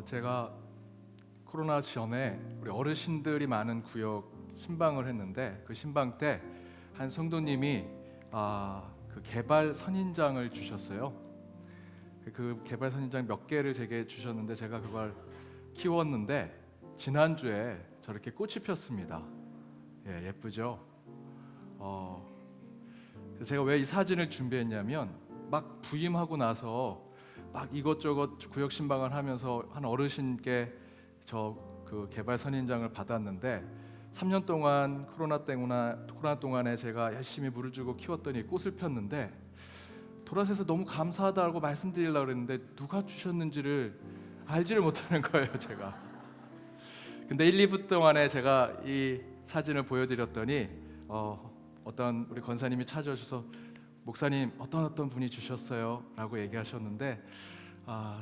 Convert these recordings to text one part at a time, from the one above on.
제가 코로나 전에 우리 어르신들이 많은 구역 신방을 했는데 그 신방 때 한 성도님이 그 개발 선인장을 주셨어요. 그 개발 선인장 몇 개를 제게 주셨는데 제가 그걸 키웠는데 지난주에 저렇게 꽃이 폈습니다. 예, 예쁘죠? 제가 왜 이 사진을 준비했냐면 막 부임하고 나서 막 이것저것 구역 신방을 하면서 한 어르신께 그 개발 선인장을 받았는데 3년 동안 코로나 동안에 제가 열심히 물을 주고 키웠더니 꽃을 폈는데 돌아서서 너무 감사하다고 말씀드리려고 그랬는데 누가 주셨는지를 알지를 못하는 거예요, 제가. 근데 1, 2분 동안에 제가 이 사진을 보여드렸더니 어떤 우리 권사님이 찾아오셔서 목사님 어떤 분이 주셨어요? 라고 얘기하셨는데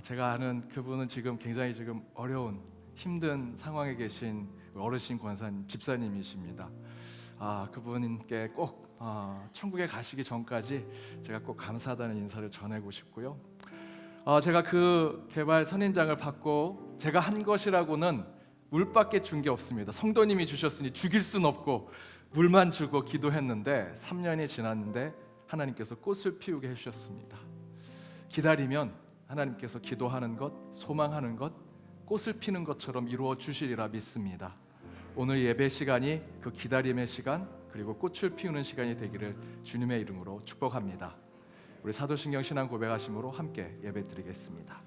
제가 아는 그분은 지금 굉장히 어려운 힘든 상황에 계신 어르신 권사님, 집사님이십니다. 그분께 꼭 천국에 가시기 전까지 제가 꼭 감사하다는 인사를 전하고 싶고요. 제가 그 개발 선인장을 받고 제가 한 것이라고는 물밖에 준 게 없습니다. 성도님이 주셨으니 죽일 순 없고 물만 주고 기도했는데 3년이 지났는데 하나님께서 꽃을 피우게 해주셨습니다. 기다리면 하나님께서 기도하는 것, 소망하는 것, 꽃을 피는 것처럼 이루어 주시리라 믿습니다. 오늘 예배 시간이 그 기다림의 시간 그리고 꽃을 피우는 시간이 되기를 주님의 이름으로 축복합니다. 우리 사도신경 신앙 고백하심으로 함께 예배 드리겠습니다.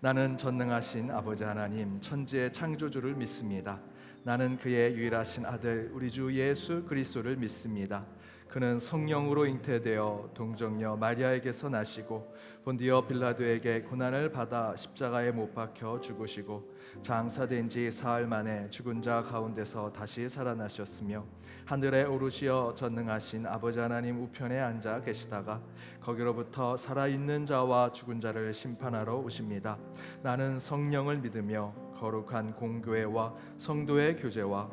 나는 전능하신 아버지 하나님 천지의 창조주를 믿습니다. 나는 그의 유일하신 아들 우리 주 예수 그리스도를 믿습니다. 그는 성령으로 잉태되어 동정녀 마리아에게서 나시고 본디오 빌라도에게 고난을 받아 십자가에 못 박혀 죽으시고 장사된 지 사흘 만에 죽은 자 가운데서 다시 살아나셨으며 하늘에 오르시어 전능하신 아버지 하나님 우편에 앉아 계시다가 거기로부터 살아있는 자와 죽은 자를 심판하러 오십니다. 나는 성령을 믿으며 거룩한 공교회와 성도의 교제와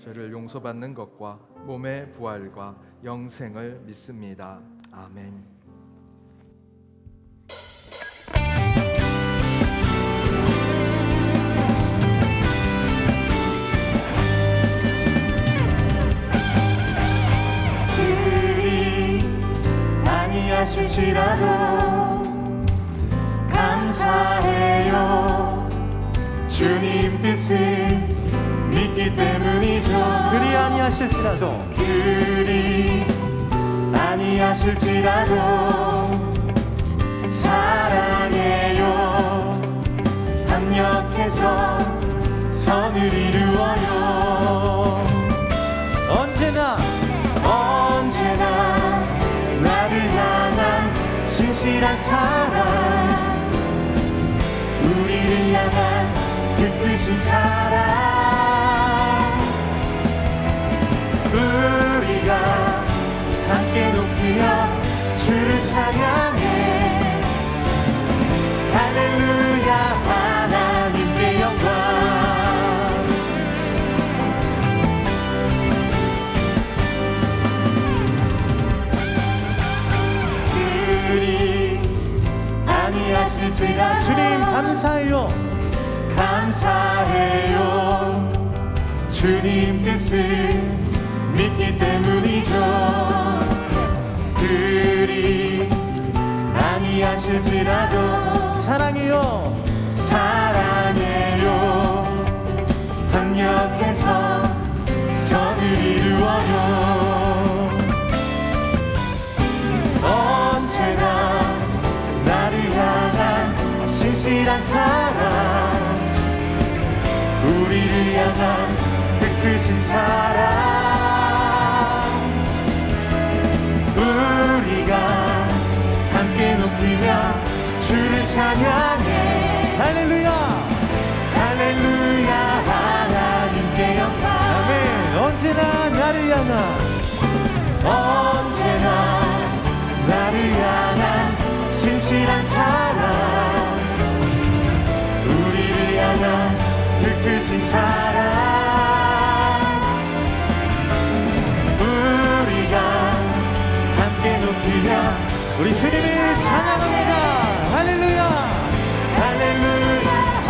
죄를 용서받는 것과 몸의 부활과 영생을 믿습니다. 아멘. 그리 아니하실지라도 감사해요. 주님 뜻을 믿기 때문이죠. 그리 아니하실지라도 그리 아니하실지라도 사랑해요. 합력해서 선을 이루어요. 언제나 나를 향한 진실한 사랑 우리를 향한 그 크신 사랑 우리가 함께 높이며 주를 찬양해. 할렐루야 하나님께 영광. 그리 아니하실지라도 주님 감사해요. 주님 뜻을 믿기 때문이죠. 그리 아니하실지라도 사랑해요. 협력해서 선을 이루어요. 언제나 나를 향한 신실한 사랑 우리를 향한 그 크신 사랑 우리가 함께 높이며 주를 찬양해. 할렐루야 할렐루야 하나님께 영광. 아멘. 언제나 나를 향한 신실한 사랑 우리를 향한 그 크신 사랑 우리가 함께 높이며 우리 주님을 찬양합니다. 할렐루야 할렐루야. 자,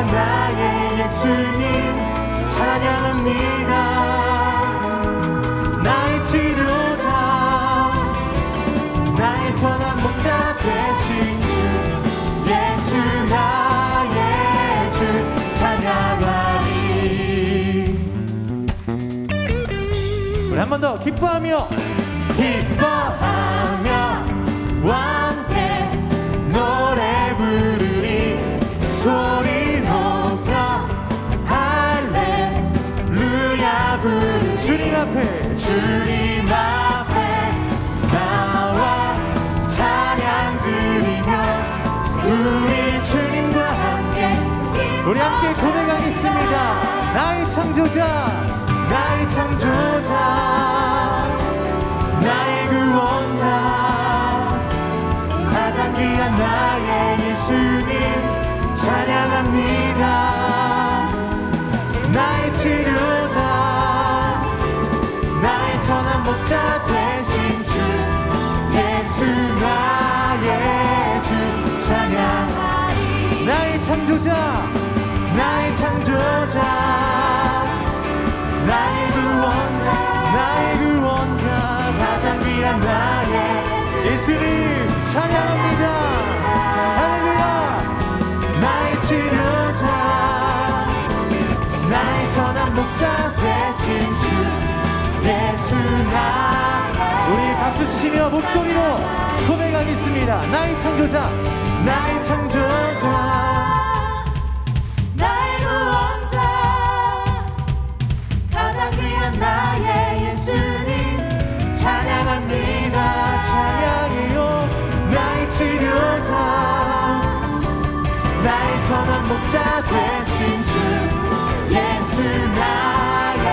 귀한 나의 예수님 찬양합니다. 나의 치료자 나의 선한 목자 되신 주 예수 나의 주 찬양하리. 우리 한 번 더 기뻐하며 기뻐하며 함께 노래 부르리. 소리 높여 할렐루야 부르리. 주님 앞에 나와 찬양 드리며 우리 주님과 함께 우리 함께 고백하겠습니다. 나의 창조자 나의 창조자 나의 구원자 가장 귀한 나의 예수님 찬양합니다. 나의 치료자 나의 선한 목자 되신 주 예수 나의 주 찬양하리. 나의 창조자 나의 창조자 나의 구원자 가장 귀한 나의 예수님 찬양합니다. 할렐루야. 나의 치료자 나의 선한 목자 되신 주 예수 우리 박수 치시며 목소리로 고백하겠습니다. 나의 창조자 나의 창조자 나의 구원자 가장 귀한 나의 예수님 찬양합니다. 찬양해요. 나의 치료자 나의 선한 목자 되신 주 예수 나의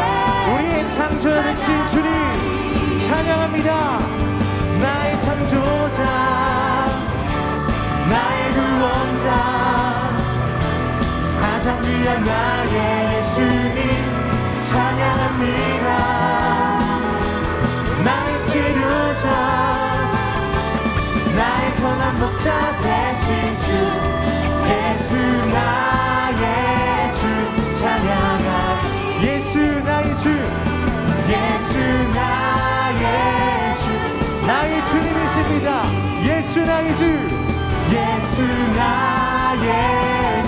우리의 창조자 되신 주님 찬양합니다. 나의 창조자 나의 구원자 가장 귀한 나의 예수님 찬양합니다. 나의 치료자 나의 선한 목자 되신 주 예수 나의 주 찬양하리. 예수 나의 주 예수 나의 주 나의 주님이십니다. 예수 나의 주 예수 나의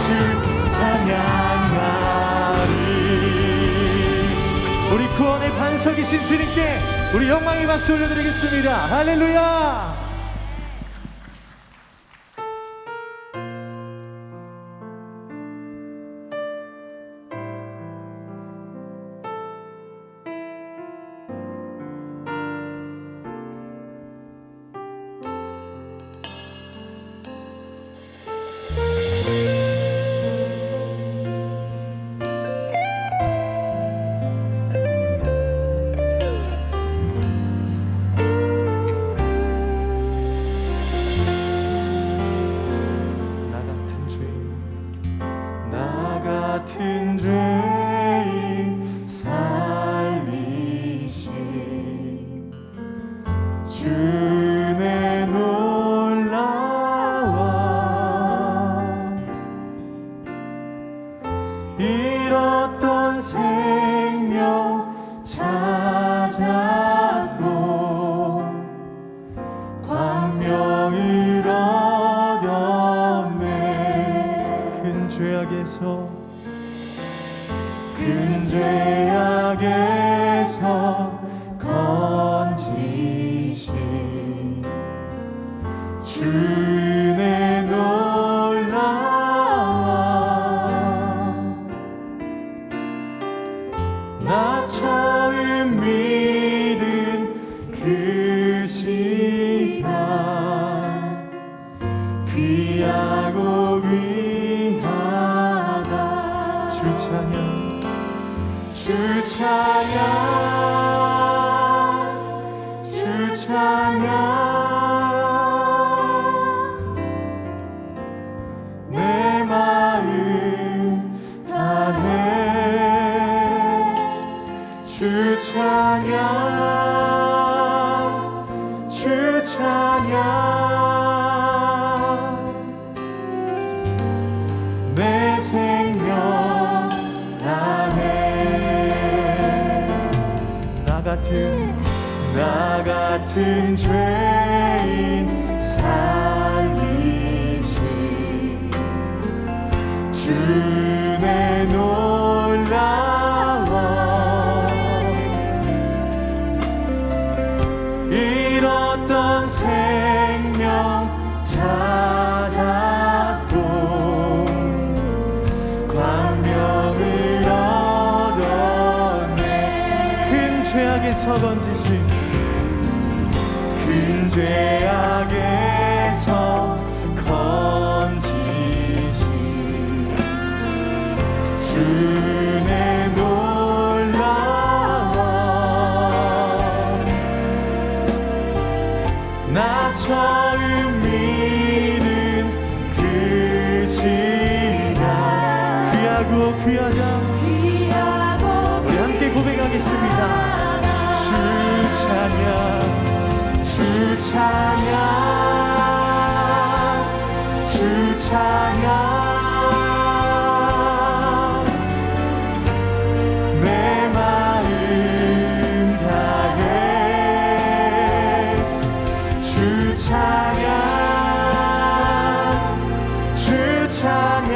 주 찬양하리. 우리 구원의 반석이신 주님께 우리 영광의 박수 올려드리겠습니다. 할렐루야. 같은 죄인 살리신 주의 놀라와 잃었던 생명 찾았고 광명을 얻었네. 큰 죄악에서 큰 죄악에서 건지신 주의 놀라와 나 처음 믿은 그 시간 귀하고 귀하다. 주 찬양 주 찬양 주 찬양 내 마음 다해 주 찬양 주 찬양 내 생명 같은 죄인 살리시 주의 놀라워 잃었던 생명 찾았고 광명을 얻었네 큰 죄악에서 건지신 큰 죄악에서 건지신 주의 놀라워 나 처음 믿은 그 시간 귀하고 귀하다 우리 함께 고백하겠습니다. 주 찬양 주 찬양 주 찬양 내 마음 다해 주 찬양 주 찬양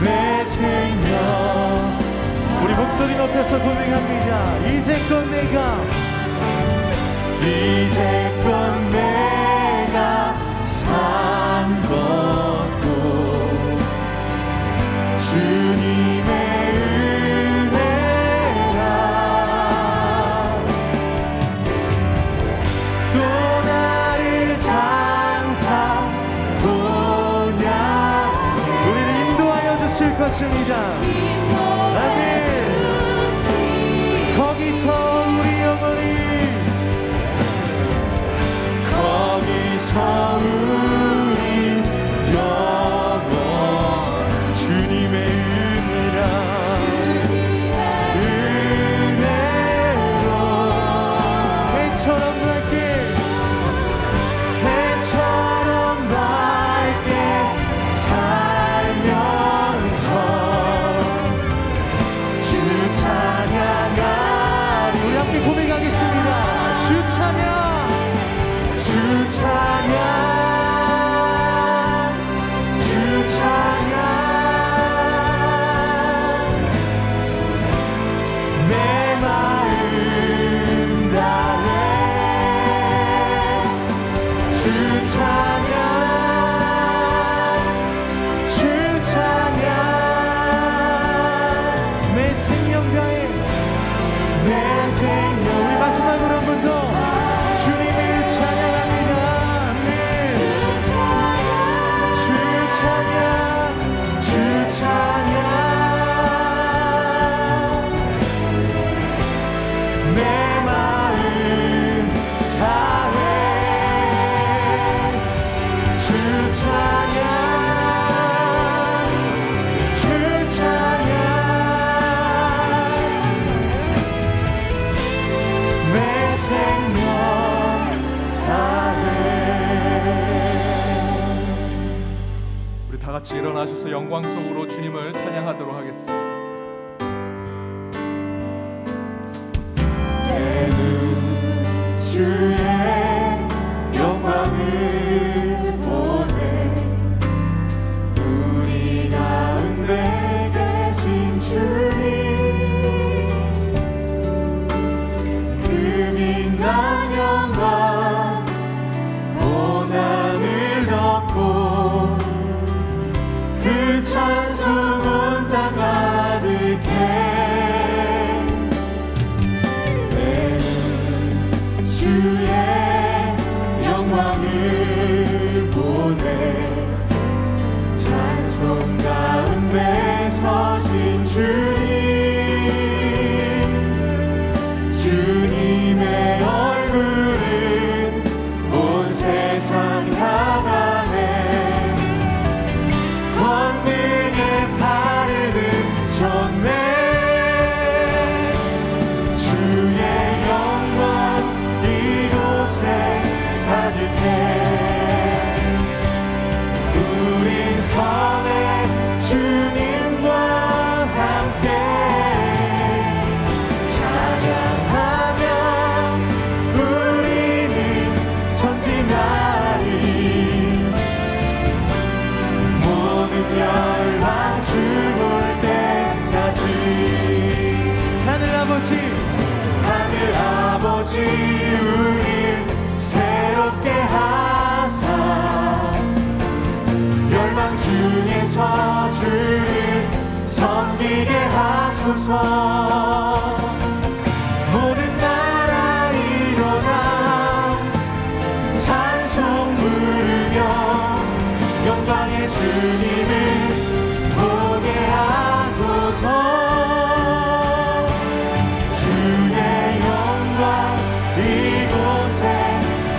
내 생명 우리 목소리 높여서 고백합니다. 이제껏 내가 산 것도 주님의 은혜라 또 나를 장차 보냐 우리를 인도하여 주실 것입니다. 아멘. 거기서 우리 영혼이 우리 영원 주님의 은혜로 해처럼 밝게 살면서 주 찬양하리 우리 함께 고백하겠습니다. 주 찬양 주 찬양 주 찬양 내 마음 다해 주 찬양 주 찬양 내 생명 다해 내 생명 우리 마지막으로 한 번 더 주님을 찬양합니다. 아멘. 주 찬양 주 찬양 내 마음 다해 주 찬양 주 찬양 내 생명 다해 우리 다 같이 일어나셔서 영광 속으로 주님을 찬양하도록 하겠습니다. 내 눈 주의 영광을 보네 우리 가운데 계신 주님 그 빛난 영광 온 하늘 덮고 그 찬송 온 땅 가득해 주의 영광을 보내 찬송 가운데 서신 주님의 얼굴은 온 세상 향하네 권능의 섬기게 하소서. 모든 나라 일어나 찬송 부르며 영광의 주님을 보게 하소서. 주의 영광 이곳에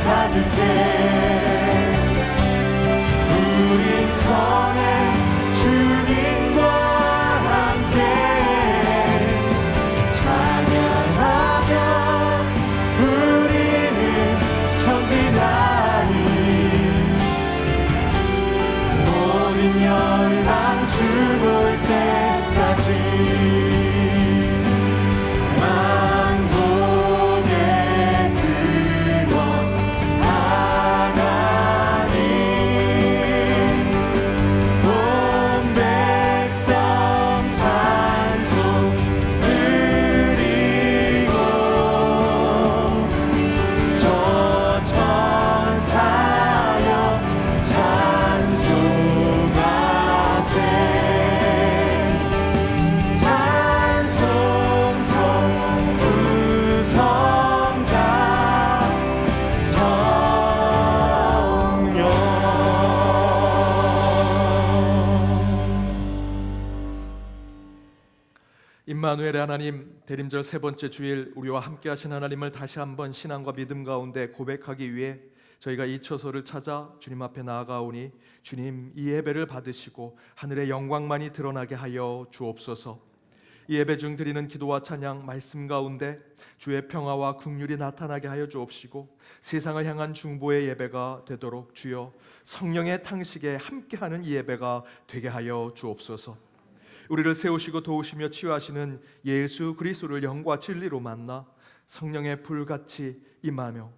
가득해. 우린 성의 주님과 함께 찬양하며 우리는 전진하리. 모든 열방 주 볼 때까지 만국의 근원 하나님, 온 백성 찬송 드리고 저 천사여 찬송하세. 찬송성 우성자 성령. 임마누엘의 하나님, 대림절 세 번째 주일 우리와 함께 하신 하나님을 다시 한번 신앙과 믿음 가운데 고백하기 위해 저희가 이 처소를 찾아 주님 앞에 나아가오니 주님, 이 예배를 받으시고 하늘의 영광만이 드러나게 하여 주옵소서. 이 예배 중 드리는 기도와 찬양, 말씀 가운데 주의 평화와 긍휼이 나타나게 하여 주옵시고 세상을 향한 중보의 예배가 되도록 주여 성령의 탕식에 함께하는 이 예배가 되게 하여 주옵소서. 우리를 세우시고 도우시며 치유하시는 예수 그리스도를 영과 진리로 만나 성령의 불같이 임하며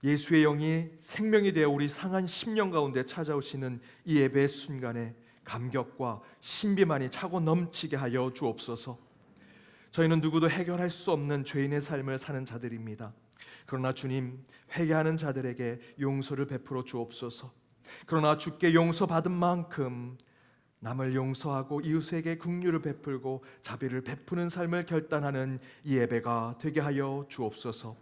예수의 영이 생명이 되어 우리 상한 심령 가운데 찾아오시는 이 예배의 순간에 감격과 신비만이 차고 넘치게 하여 주옵소서. 저희는 누구도 해결할 수 없는 죄인의 삶을 사는 자들입니다. 그러나 주님, 회개하는 자들에게 용서를 베풀어 주옵소서. 그러나 주께 용서받은 만큼 남을 용서하고 이웃에게 긍휼을 베풀고 자비를 베푸는 삶을 결단하는 이 예배가 되게 하여 주옵소서.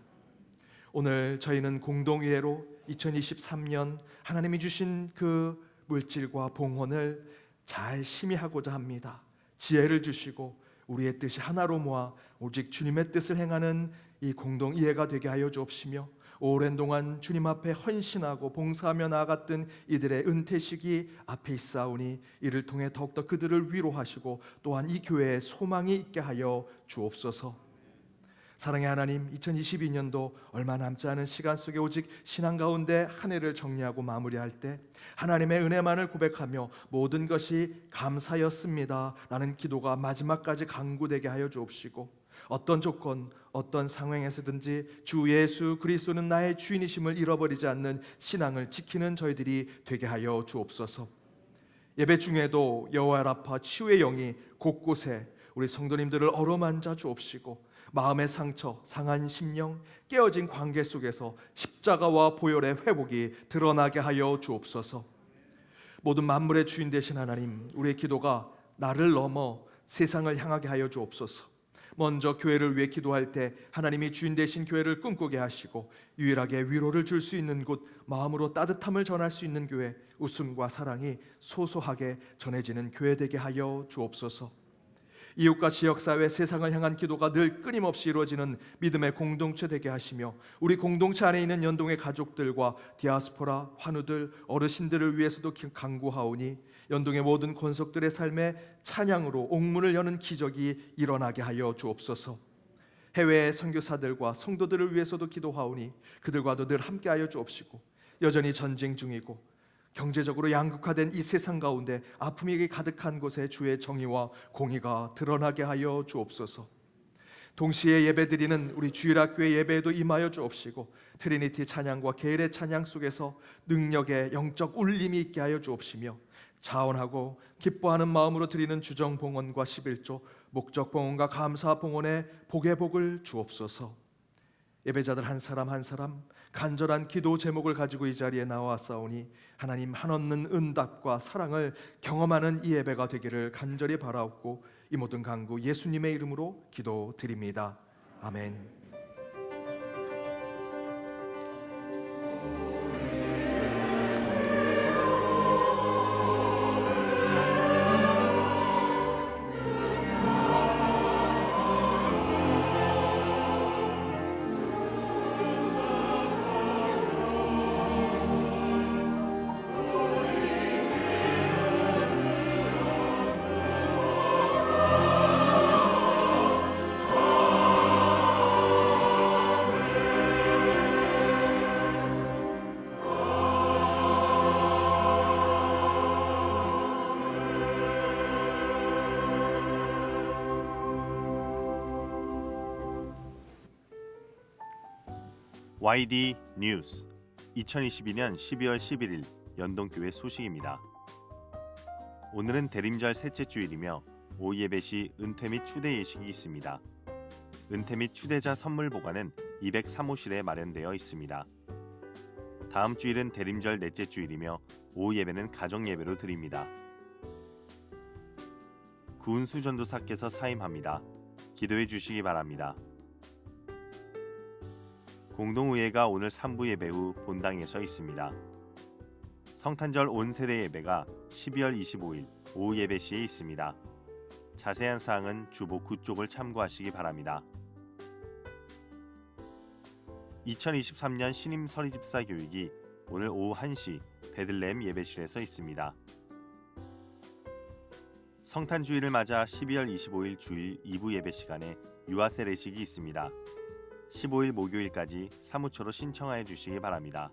오늘 저희는 공동의회로 2023년 하나님이 주신 그 물질과 봉헌을 잘 심의하고자 합니다. 지혜를 주시고 우리의 뜻이 하나로 모아 오직 주님의 뜻을 행하는 이 공동의회가 되게 하여 주옵시며 오랜 동안 주님 앞에 헌신하고 봉사하며 나아갔던 이들의 은퇴 시기 앞에 있사오니 이를 통해 더욱더 그들을 위로하시고 또한 이 교회에 소망이 있게 하여 주옵소서. 사랑의 하나님, 2022년도 얼마 남지 않은 시간 속에 오직 신앙 가운데 한 해를 정리하고 마무리할 때 하나님의 은혜만을 고백하며 모든 것이 감사였습니다 라는 기도가 마지막까지 강구되게 하여 주옵시고 어떤 조건, 어떤 상황에서든지 주 예수 그리스도는 나의 주인이심을 잃어버리지 않는 신앙을 지키는 저희들이 되게 하여 주옵소서. 예배 중에도 여호와 라파 치유의 영이 곳곳에 우리 성도님들을 어루만져 주옵시고 마음의 상처, 상한 심령, 깨어진 관계 속에서 십자가와 보혈의 회복이 드러나게 하여 주옵소서. 모든 만물의 주인 되신 하나님, 우리의 기도가 나를 넘어 세상을 향하게 하여 주옵소서. 먼저 교회를 위해 기도할 때 하나님이 주인 되신 교회를 꿈꾸게 하시고 유일하게 위로를 줄 수 있는 곳, 마음으로 따뜻함을 전할 수 있는 교회, 웃음과 사랑이 소소하게 전해지는 교회 되게 하여 주옵소서. 이웃과 지역사회, 세상을 향한 기도가 늘 끊임없이 이루어지는 믿음의 공동체 되게 하시며 우리 공동체 안에 있는 연동의 가족들과 디아스포라, 환우들, 어르신들을 위해서도 간구하오니 연동의 모든 권속들의 삶에 찬양으로 옥문을 여는 기적이 일어나게 하여 주옵소서. 해외의 선교사들과 성도들을 위해서도 기도하오니 그들과도 늘 함께하여 주옵시고 여전히 전쟁 중이고 경제적으로 양극화된 이 세상 가운데 아픔이 가득한 곳에 주의 정의와 공의가 드러나게 하여 주옵소서. 동시에 예배드리는 우리 주일학교의 예배에도 임하여 주옵시고 트리니티 찬양과 계일의 찬양 속에서 능력의 영적 울림이 있게 하여 주옵시며 자원하고 기뻐하는 마음으로 드리는 주정 봉헌과 11조, 목적 봉헌과 감사 봉헌에 복의 복을 주옵소서. 예배자들 한 사람 한 사람 간절한 기도 제목을 가지고 이 자리에 나와싸우니 하나님 한없는 은답과 사랑을 경험하는 이 예배가 되기를 간절히 바라옵고 이 모든 간구 예수님의 이름으로 기도드립니다. 아멘. YD 뉴스 2022년 12월 11일 연동교회 소식입니다. 오늘은 대림절 셋째 주일이며 오후 예배 시 은퇴 및 추대 예식이 있습니다. 은퇴 및 추대자 선물 보관은 203호실에 마련되어 있습니다. 다음 주일은 대림절 넷째 주일이며 오후 예배는 가정 예배로 드립니다. 구은수 전도사께서 사임합니다. 기도해 주시기 바랍니다. 공동의회가 오늘 3부 예배 후 본당에서 있습니다. 성탄절 온 세대 예배가 12월 25일 오후 예배 시에 있습니다. 자세한 사항은 주보 9쪽을 참고하시기 바랍니다. 2023년 신임 서리집사 교육이 오늘 오후 1시 베들레헴 예배실에서 있습니다. 성탄주일을 맞아 12월 25일 주일 2부 예배 시간에 유아 세례식이 있습니다. 15일 목요일까지 사무처로 신청하여 주시기 바랍니다.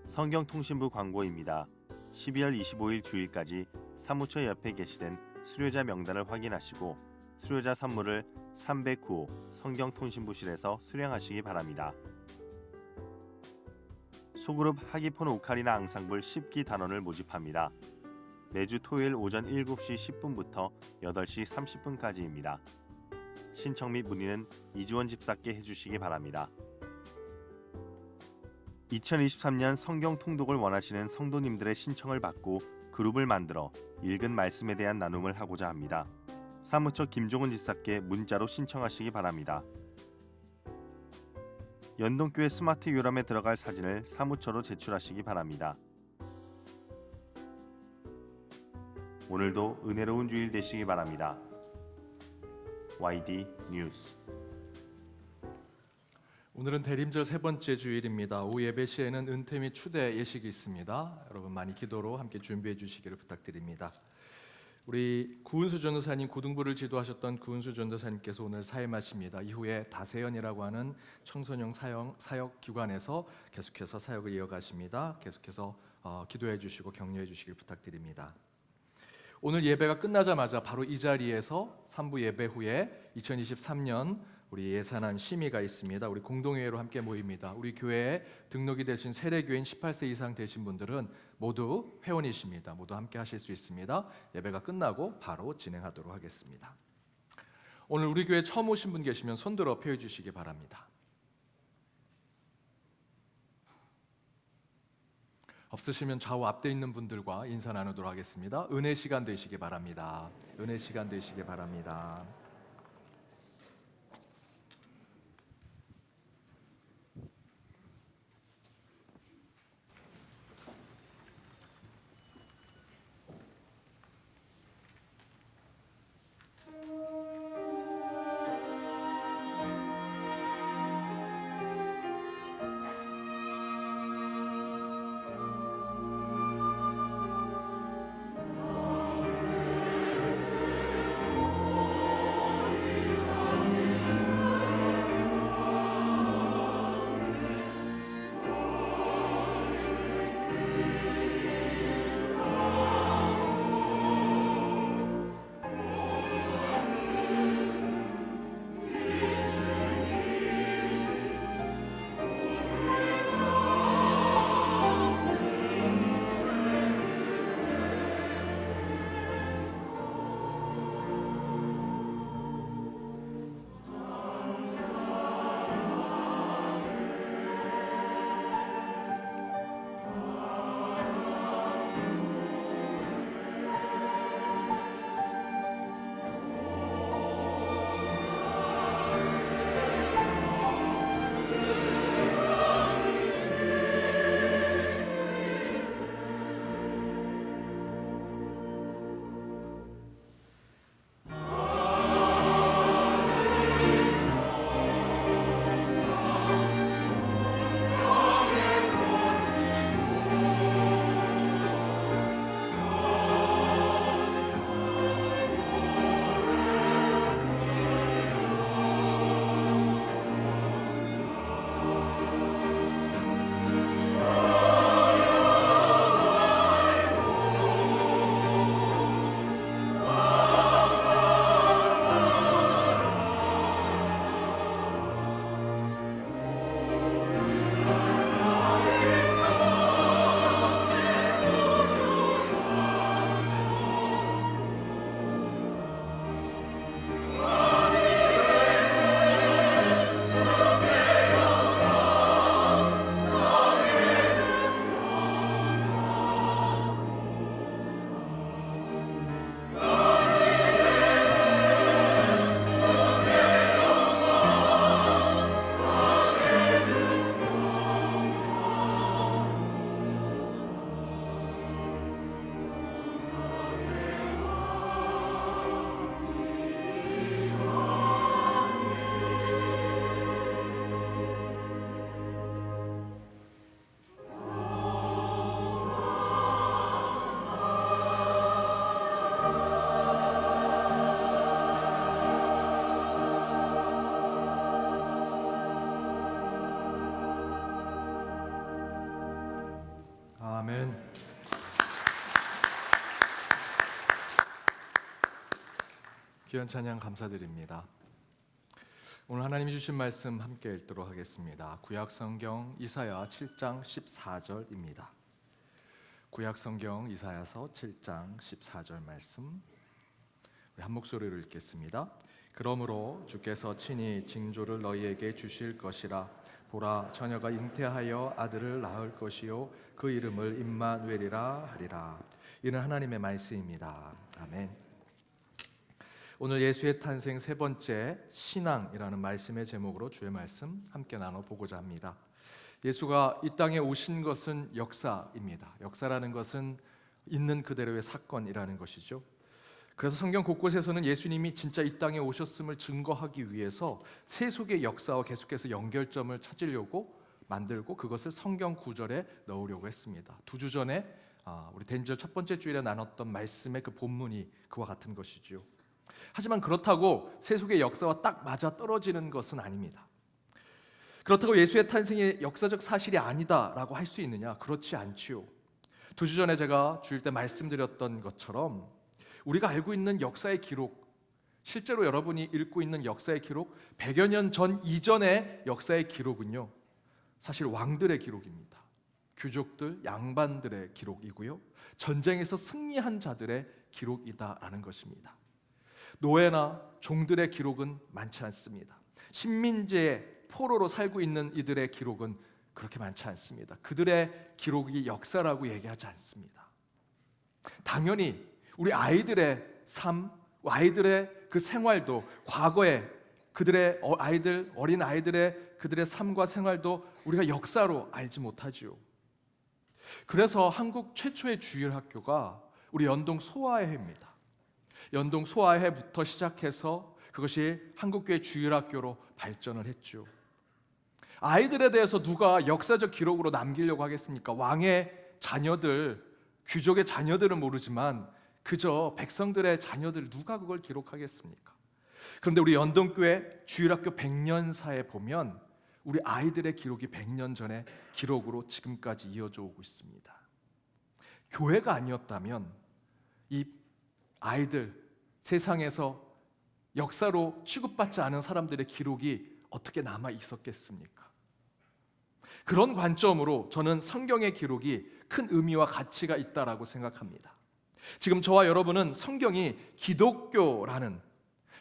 성경통신부 광고입니다. 12월 25일 주일까지 사무처 옆에 게시된 수료자 명단을 확인하시고 수료자 선물을 309호 성경통신부실에서 수령하시기 바랍니다. 소그룹 하기폰 오카리나 앙상블 10기 단원을 모집합니다. 매주 토요일 오전 7시 10분부터 8시 30분까지입니다. 신청 및 문의는 이주원 집사께 해주시기 바랍니다. 2023년 성경 통독을 원하시는 성도님들의 신청을 받고 그룹을 만들어 읽은 말씀에 대한 나눔을 하고자 합니다. 사무처 김종훈 집사께 문자로 신청하시기 바랍니다. 연동교회 스마트 요람에 들어갈 사진을 사무처로 제출하시기 바랍니다. 오늘도 은혜로운 주일 되시기 바랍니다. YD 뉴스. 오늘은 대림절 세 번째 주일입니다. 오후 예배 시에는 은퇴 및 추대 예식이 있습니다. 여러분 많이 기도로 함께 준비해 주시기를 부탁드립니다. 우리 구은수 전도사님, 고등부를 지도하셨던 구은수 전도사님께서 오늘 사임하십니다. 이후에 다세연이라고 하는 청소년 사역 기관에서 계속해서 사역을 이어가십니다. 계속해서 기도해 주시고 격려해 주시길 부탁드립니다. 오늘 예배가 끝나자마자 바로 이 자리에서 3부 예배 후에 2023년 우리 예산안 심의가 있습니다. 우리 공동회의로 함께 모입니다. 우리 교회에 등록이 되신 세례교인 18세 이상 되신 분들은 모두 회원이십니다. 모두 함께 하실 수 있습니다. 예배가 끝나고 바로 진행하도록 하겠습니다. 오늘 우리 교회 처음 오신 분 계시면 손들어 펴 주시기 바랍니다. 없으시면 좌우 앞에 있는 분들과 인사 나누도록 하겠습니다. 은혜 시간 되시기 바랍니다. 은혜 시간 되시기 바랍니다. 귀한 찬양 감사드립니다. 오늘 하나님이 주신 말씀 함께 읽도록 하겠습니다. 구약성경 이사야 7장 14절입니다. 구약성경 이사야서 7장 14절 말씀 우리 한 목소리로 읽겠습니다. 그러므로 주께서 친히 징조를 너희에게 주실 것이라. 보라, 처녀가 잉태하여 아들을 낳을 것이요 그 이름을 임마누엘이라 하리라. 이는 하나님의 말씀입니다. 아멘. 오늘 예수의 탄생 세 번째 신앙이라는 말씀의 제목으로 주의 말씀 함께 나눠보고자 합니다. 예수가 이 땅에 오신 것은 역사입니다. 역사라는 것은 있는 그대로의 사건이라는 것이죠. 그래서 성경 곳곳에서는 예수님이 진짜 이 땅에 오셨음을 증거하기 위해서 세속의 역사와 계속해서 연결점을 찾으려고 만들고 그것을 성경 구절에 넣으려고 했습니다. 2주 전에 우리 대림절 첫 번째 주일에 나눴던 말씀의 그 본문이 그와 같은 것이죠. 하지만 그렇다고 세속의 역사와 딱 맞아 떨어지는 것은 아닙니다. 그렇다고 예수의 탄생이 역사적 사실이 아니다라고 할 수 있느냐? 그렇지 않지요. 2주 전에 제가 주일 때 말씀드렸던 것처럼 우리가 알고 있는 역사의 기록, 실제로 여러분이 읽고 있는 역사의 기록, 100여 년 전 이전의 역사의 기록은요, 사실 왕들의 기록입니다. 귀족들, 양반들의 기록이고요, 전쟁에서 승리한 자들의 기록이다라는 것입니다. 노예나 종들의 기록은 많지 않습니다. 식민지의 포로로 살고 있는 이들의 기록은 그렇게 많지 않습니다. 그들의 기록이 역사라고 얘기하지 않습니다. 당연히 우리 아이들의 삶, 아이들의 그 생활도 과거에 그들의 어린 아이들의 그들의 삶과 생활도 우리가 역사로 알지 못하지요. 그래서 한국 최초의 주일학교가 우리 연동 소아회입니다. 연동 소아회부터 시작해서 그것이 한국교회 주일학교로 발전을 했죠. 아이들에 대해서 누가 역사적 기록으로 남기려고 하겠습니까? 왕의 자녀들, 귀족의 자녀들은 모르지만 그저 백성들의 자녀들 누가 그걸 기록하겠습니까? 그런데 우리 연동교회 주일학교 100년사에 보면 우리 아이들의 기록이 100년 전의 기록으로 지금까지 이어져 오고 있습니다. 교회가 아니었다면 이 아이들, 세상에서 역사로 취급받지 않은 사람들의 기록이 어떻게 남아 있었겠습니까? 그런 관점으로 저는 성경의 기록이 큰 의미와 가치가 있다라고 생각합니다. 지금 저와 여러분은 성경이 기독교라는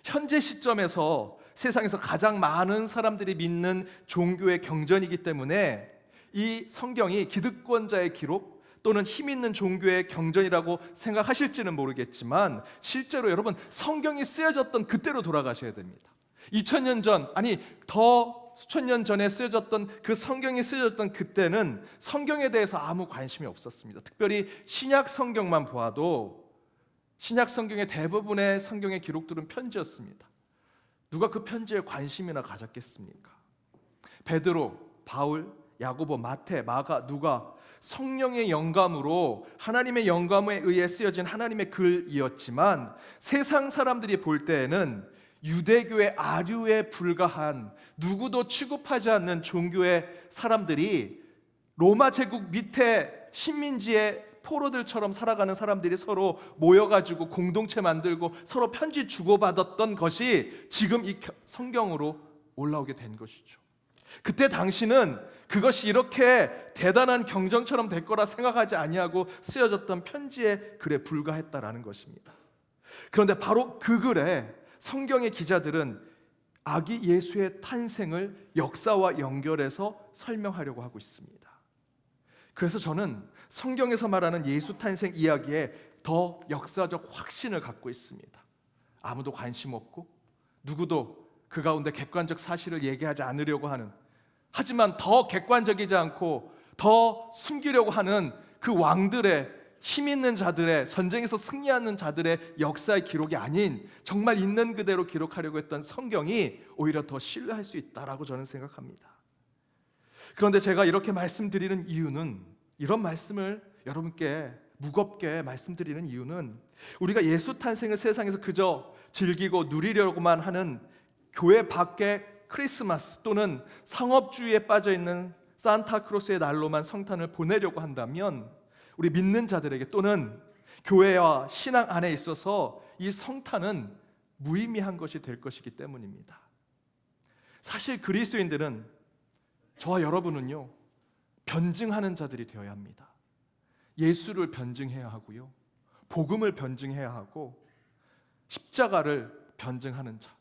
현재 시점에서 세상에서 가장 많은 사람들이 믿는 종교의 경전이기 때문에 이 성경이 기득권자의 기록 또는 힘 있는 종교의 경전이라고 생각하실지는 모르겠지만 실제로 여러분 성경이 쓰여졌던 그때로 돌아가셔야 됩니다. 2000년 전, 아니 더 수천 년 전에 쓰여졌던 그 성경이 쓰여졌던 그때는 성경에 대해서 아무 관심이 없었습니다. 특별히 신약 성경만 보아도 신약 성경의 대부분의 성경의 기록들은 편지였습니다. 누가 그 편지에 관심이나 가졌겠습니까? 베드로, 바울, 야고보, 마태, 마가, 누가 성령의 영감으로 하나님의 영감에 의해 쓰여진 하나님의 글이었지만 세상 사람들이 볼 때에는 유대교의 아류에 불과한 누구도 취급하지 않는 종교의 사람들이 로마 제국 밑에 식민지의 포로들처럼 살아가는 사람들이 서로 모여가지고 공동체 만들고 서로 편지 주고받았던 것이 지금 이 성경으로 올라오게 된 것이죠. 그때 당시는 그것이 이렇게 대단한 경전처럼 될 거라 생각하지 아니하고 쓰여졌던 편지의 글에 불과했다라는 것입니다. 그런데 바로 그 글에 성경의 기자들은 아기 예수의 탄생을 역사와 연결해서 설명하려고 하고 있습니다. 그래서 저는 성경에서 말하는 예수 탄생 이야기에 더 역사적 확신을 갖고 있습니다. 아무도 관심 없고 누구도 그 가운데 객관적 사실을 얘기하지 않으려고 하는, 하지만 더 객관적이지 않고 더 숨기려고 하는 그 왕들의 힘 있는 자들의, 전쟁에서 승리하는 자들의 역사의 기록이 아닌 정말 있는 그대로 기록하려고 했던 성경이 오히려 더 신뢰할 수 있다라고 저는 생각합니다. 그런데 제가 이렇게 말씀드리는 이유는, 이런 말씀을 여러분께 무겁게 말씀드리는 이유는 우리가 예수 탄생을 세상에서 그저 즐기고 누리려고만 하는 교회 밖의 크리스마스 또는 상업주의에 빠져있는 산타크로스의 날로만 성탄을 보내려고 한다면 우리 믿는 자들에게 또는 교회와 신앙 안에 있어서 이 성탄은 무의미한 것이 될 것이기 때문입니다. 사실 그리스도인들은, 저와 여러분은요, 변증하는 자들이 되어야 합니다. 예수를 변증해야 하고요, 복음을 변증해야 하고, 십자가를 변증하는 자.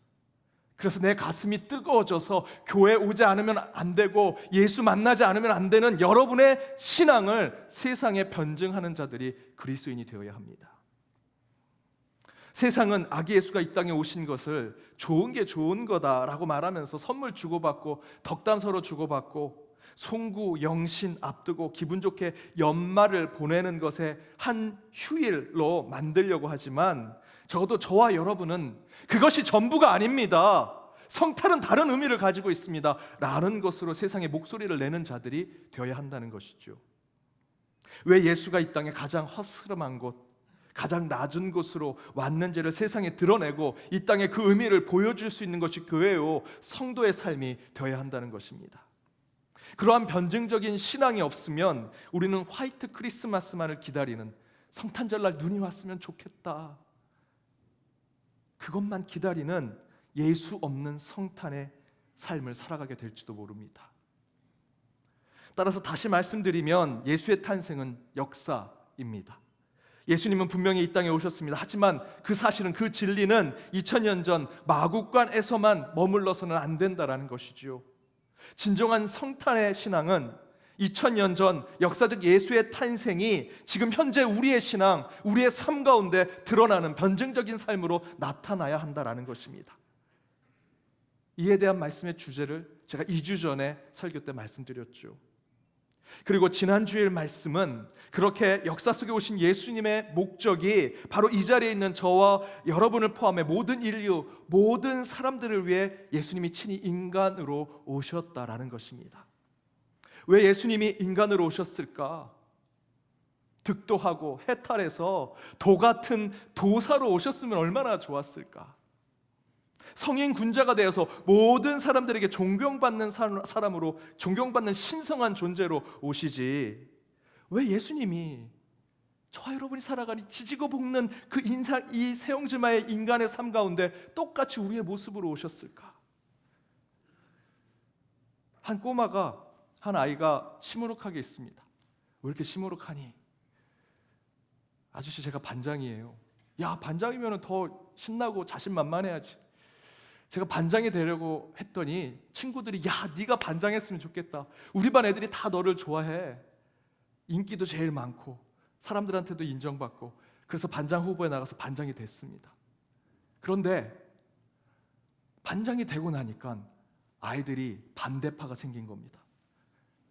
그래서 내 가슴이 뜨거워져서 교회 오지 않으면 안 되고 예수 만나지 않으면 안 되는 여러분의 신앙을 세상에 변증하는 자들이 그리스도인이 되어야 합니다. 세상은 아기 예수가 이 땅에 오신 것을 좋은 게 좋은 거다라고 말하면서 선물 주고받고 덕담 서로 주고받고 송구, 영신 앞두고 기분 좋게 연말을 보내는 것에 한 휴일로 만들려고 하지만, 적어도 저와 여러분은 그것이 전부가 아닙니다. 성탄은 다른 의미를 가지고 있습니다 라는 것으로 세상에 목소리를 내는 자들이 되어야 한다는 것이죠. 왜 예수가 이 땅에 가장 허스름한 곳, 가장 낮은 곳으로 왔는지를 세상에 드러내고 이 땅에 그 의미를 보여줄 수 있는 것이 교회요, 성도의 삶이 되어야 한다는 것입니다. 그러한 변증적인 신앙이 없으면 우리는 화이트 크리스마스만을 기다리는, 성탄절날 눈이 왔으면 좋겠다, 그것만 기다리는 예수 없는 성탄의 삶을 살아가게 될지도 모릅니다. 따라서 다시 말씀드리면 예수의 탄생은 역사입니다. 예수님은 분명히 이 땅에 오셨습니다. 하지만 그 사실은, 그 진리는 2000년 전 마국간에서만 머물러서는 안 된다라는 것이지요. 진정한 성탄의 신앙은 2000년 전 역사적 예수의 탄생이 지금 현재 우리의 신앙, 우리의 삶 가운데 드러나는 변증적인 삶으로 나타나야 한다라는 것입니다. 이에 대한 말씀의 주제를 제가 2주 전에 설교 때 말씀드렸죠. 그리고 지난 주일 말씀은 그렇게 역사 속에 오신 예수님의 목적이 바로 이 자리에 있는 저와 여러분을 포함해 모든 인류, 모든 사람들을 위해 예수님이 친히 인간으로 오셨다라는 것입니다. 왜 예수님이 인간으로 오셨을까? 득도하고 해탈해서 도 같은 도사로 오셨으면 얼마나 좋았을까? 성인 군자가 되어서 모든 사람들에게 존경받는 사람으로, 존경받는 신성한 존재로 오시지, 왜 예수님이 저와 여러분이 살아가는 지지고 볶는 그 이 세용지마의 인간의 삶 가운데 똑같이 우리의 모습으로 오셨을까? 한 아이가 시무룩하게 있습니다. 왜 이렇게 시무룩하니? 아저씨, 제가 반장이에요. 야, 반장이면 더 신나고 자신만만해야지. 제가 반장이 되려고 했더니 친구들이, 야, 네가 반장했으면 좋겠다. 우리 반 애들이 다 너를 좋아해. 인기도 제일 많고 사람들한테도 인정받고. 그래서 반장 후보에 나가서 반장이 됐습니다. 그런데 반장이 되고 나니까 아이들이 반대파가 생긴 겁니다.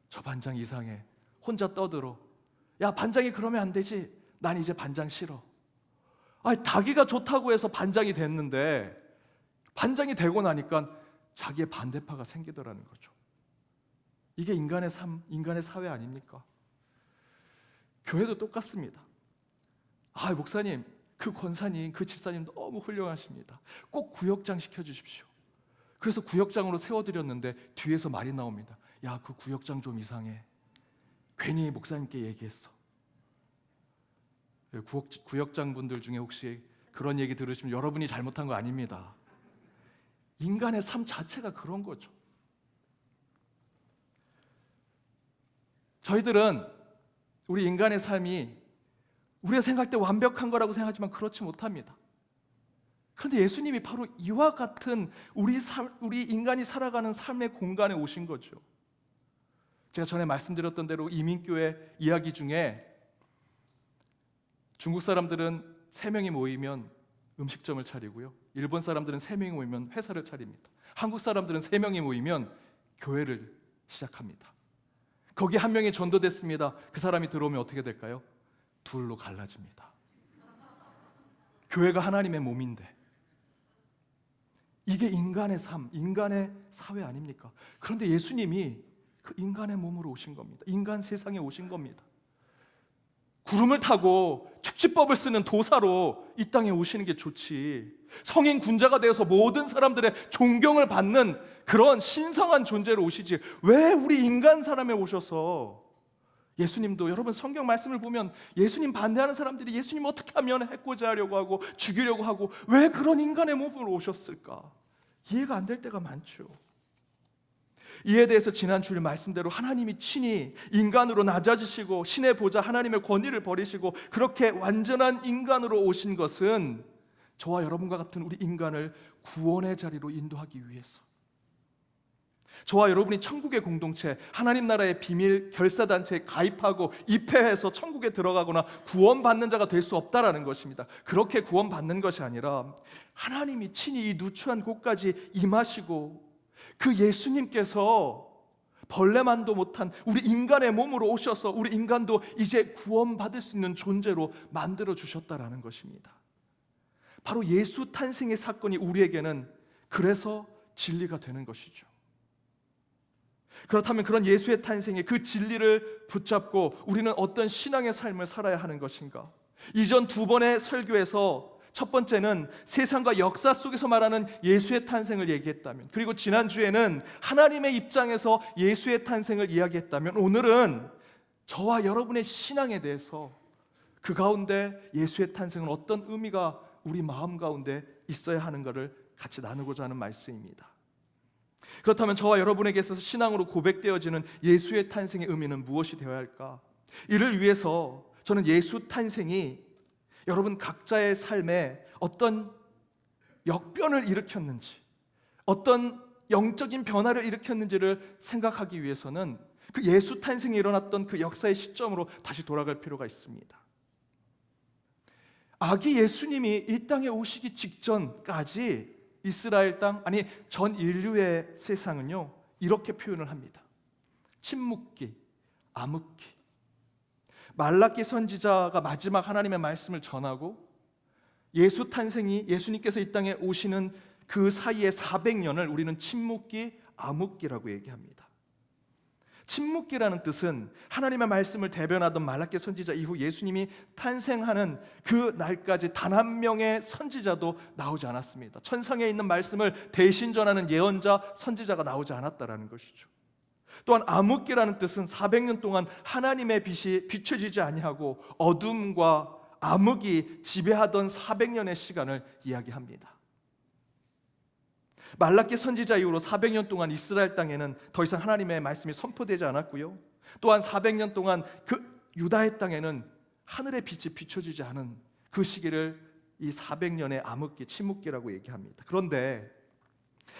저 반장 이상해. 혼자 떠들어. 야, 반장이 그러면 안 되지. 난 이제 반장 싫어. 자기가 좋다고 해서 반장이 됐는데 반장이 되고 나니까 자기의 반대파가 생기더라는 거죠. 이게 인간의 삶, 인간의 사회 아닙니까? 교회도 똑같습니다. 목사님, 그 권사님, 그 집사님 너무 훌륭하십니다. 꼭 구역장 시켜주십시오. 그래서 구역장으로 세워드렸는데 뒤에서 말이 나옵니다. 야, 그 구역장 좀 이상해. 괜히 목사님께 얘기했어. 구역장 분들 중에 혹시 그런 얘기 들으시면 여러분이 잘못한 거 아닙니다. 인간의 삶 자체가 그런 거죠. 저희들은 우리 인간의 삶이 우리가 생각할 때 완벽한 거라고 생각하지만 그렇지 못합니다. 그런데 예수님이 바로 이와 같은 우리 인간이 살아가는 삶의 공간에 오신 거죠. 제가 전에 말씀드렸던 대로 이민교회 이야기 중에 중국 사람들은 3명이 모이면 음식점을 차리고요, 일본 사람들은 3명이 모이면 회사를 차립니다. 한국 사람들은 3명이 모이면 교회를 시작합니다. 거기 한 명이 전도됐습니다. 그 사람이 들어오면 어떻게 될까요? 둘로 갈라집니다. 교회가 하나님의 몸인데, 이게 인간의 삶, 인간의 사회 아닙니까? 그런데 예수님이 그 인간의 몸으로 오신 겁니다. 인간 세상에 오신 겁니다. 구름을 타고 축지법을 쓰는 도사로 이 땅에 오시는 게 좋지, 성인 군자가 되어서 모든 사람들의 존경을 받는 그런 신성한 존재로 오시지, 왜 우리 인간 사람에 오셔서 예수님도 여러분 성경 말씀을 보면 예수님 반대하는 사람들이 예수님 어떻게 하면 해코지 하려고 하고 죽이려고 하고 왜 그런 인간의 몸으로 오셨을까? 이해가 안 될 때가 많죠. 이에 대해서 지난 주일 말씀대로 하나님이 친히 인간으로 낮아지시고 신의 보좌 하나님의 권위를 버리시고 그렇게 완전한 인간으로 오신 것은 저와 여러분과 같은 우리 인간을 구원의 자리로 인도하기 위해서, 저와 여러분이 천국의 공동체, 하나님 나라의 비밀 결사단체에 가입하고 입회해서 천국에 들어가거나 구원받는 자가 될 수 없다라는 것입니다. 그렇게 구원받는 것이 아니라 하나님이 친히 이 누추한 곳까지 임하시고 그 예수님께서 벌레만도 못한 우리 인간의 몸으로 오셔서 우리 인간도 이제 구원받을 수 있는 존재로 만들어 주셨다라는 것입니다. 바로 예수 탄생의 사건이 우리에게는 그래서 진리가 되는 것이죠. 그렇다면 그런 예수의 탄생의 그 진리를 붙잡고 우리는 어떤 신앙의 삶을 살아야 하는 것인가? 이전 두 번의 설교에서 첫 번째는 세상과 역사 속에서 말하는 예수의 탄생을 얘기했다면, 그리고 지난주에는 하나님의 입장에서 예수의 탄생을 이야기했다면, 오늘은 저와 여러분의 신앙에 대해서 그 가운데 예수의 탄생은 어떤 의미가 우리 마음 가운데 있어야 하는가를 같이 나누고자 하는 말씀입니다. 그렇다면 저와 여러분에게 있어서 신앙으로 고백되어지는 예수의 탄생의 의미는 무엇이 되어야 할까? 이를 위해서 저는 예수 탄생이 여러분 각자의 삶에 어떤 역변을 일으켰는지, 어떤 영적인 변화를 일으켰는지를 생각하기 위해서는 그 예수 탄생이 일어났던 그 역사의 시점으로 다시 돌아갈 필요가 있습니다. 아기 예수님이 이 땅에 오시기 직전까지 이스라엘 땅, 아니 전 인류의 세상은요 이렇게 표현을 합니다. 침묵기, 암흑기. 말라기 선지자가 마지막 하나님의 말씀을 전하고 예수 탄생이, 예수님께서 이 땅에 오시는 그 사이의 400년을 우리는 침묵기, 암흑기라고 얘기합니다. 침묵기라는 뜻은 하나님의 말씀을 대변하던 말라기 선지자 이후 예수님이 탄생하는 그 날까지 단 한 명의 선지자도 나오지 않았습니다. 천상에 있는 말씀을 대신 전하는 예언자, 선지자가 나오지 않았다라는 것이죠. 또한 암흑기라는 뜻은 400년 동안 하나님의 빛이 비춰지지 아니하고 어둠과 암흑이 지배하던 400년의 시간을 이야기합니다. 말라기 선지자 이후로 400년 동안 이스라엘 땅에는 더 이상 하나님의 말씀이 선포되지 않았고요. 또한 400년 동안 그 유다의 땅에는 하늘의 빛이 비춰지지 않은 그 시기를 이 400년의 암흑기, 침묵기라고 얘기합니다. 그런데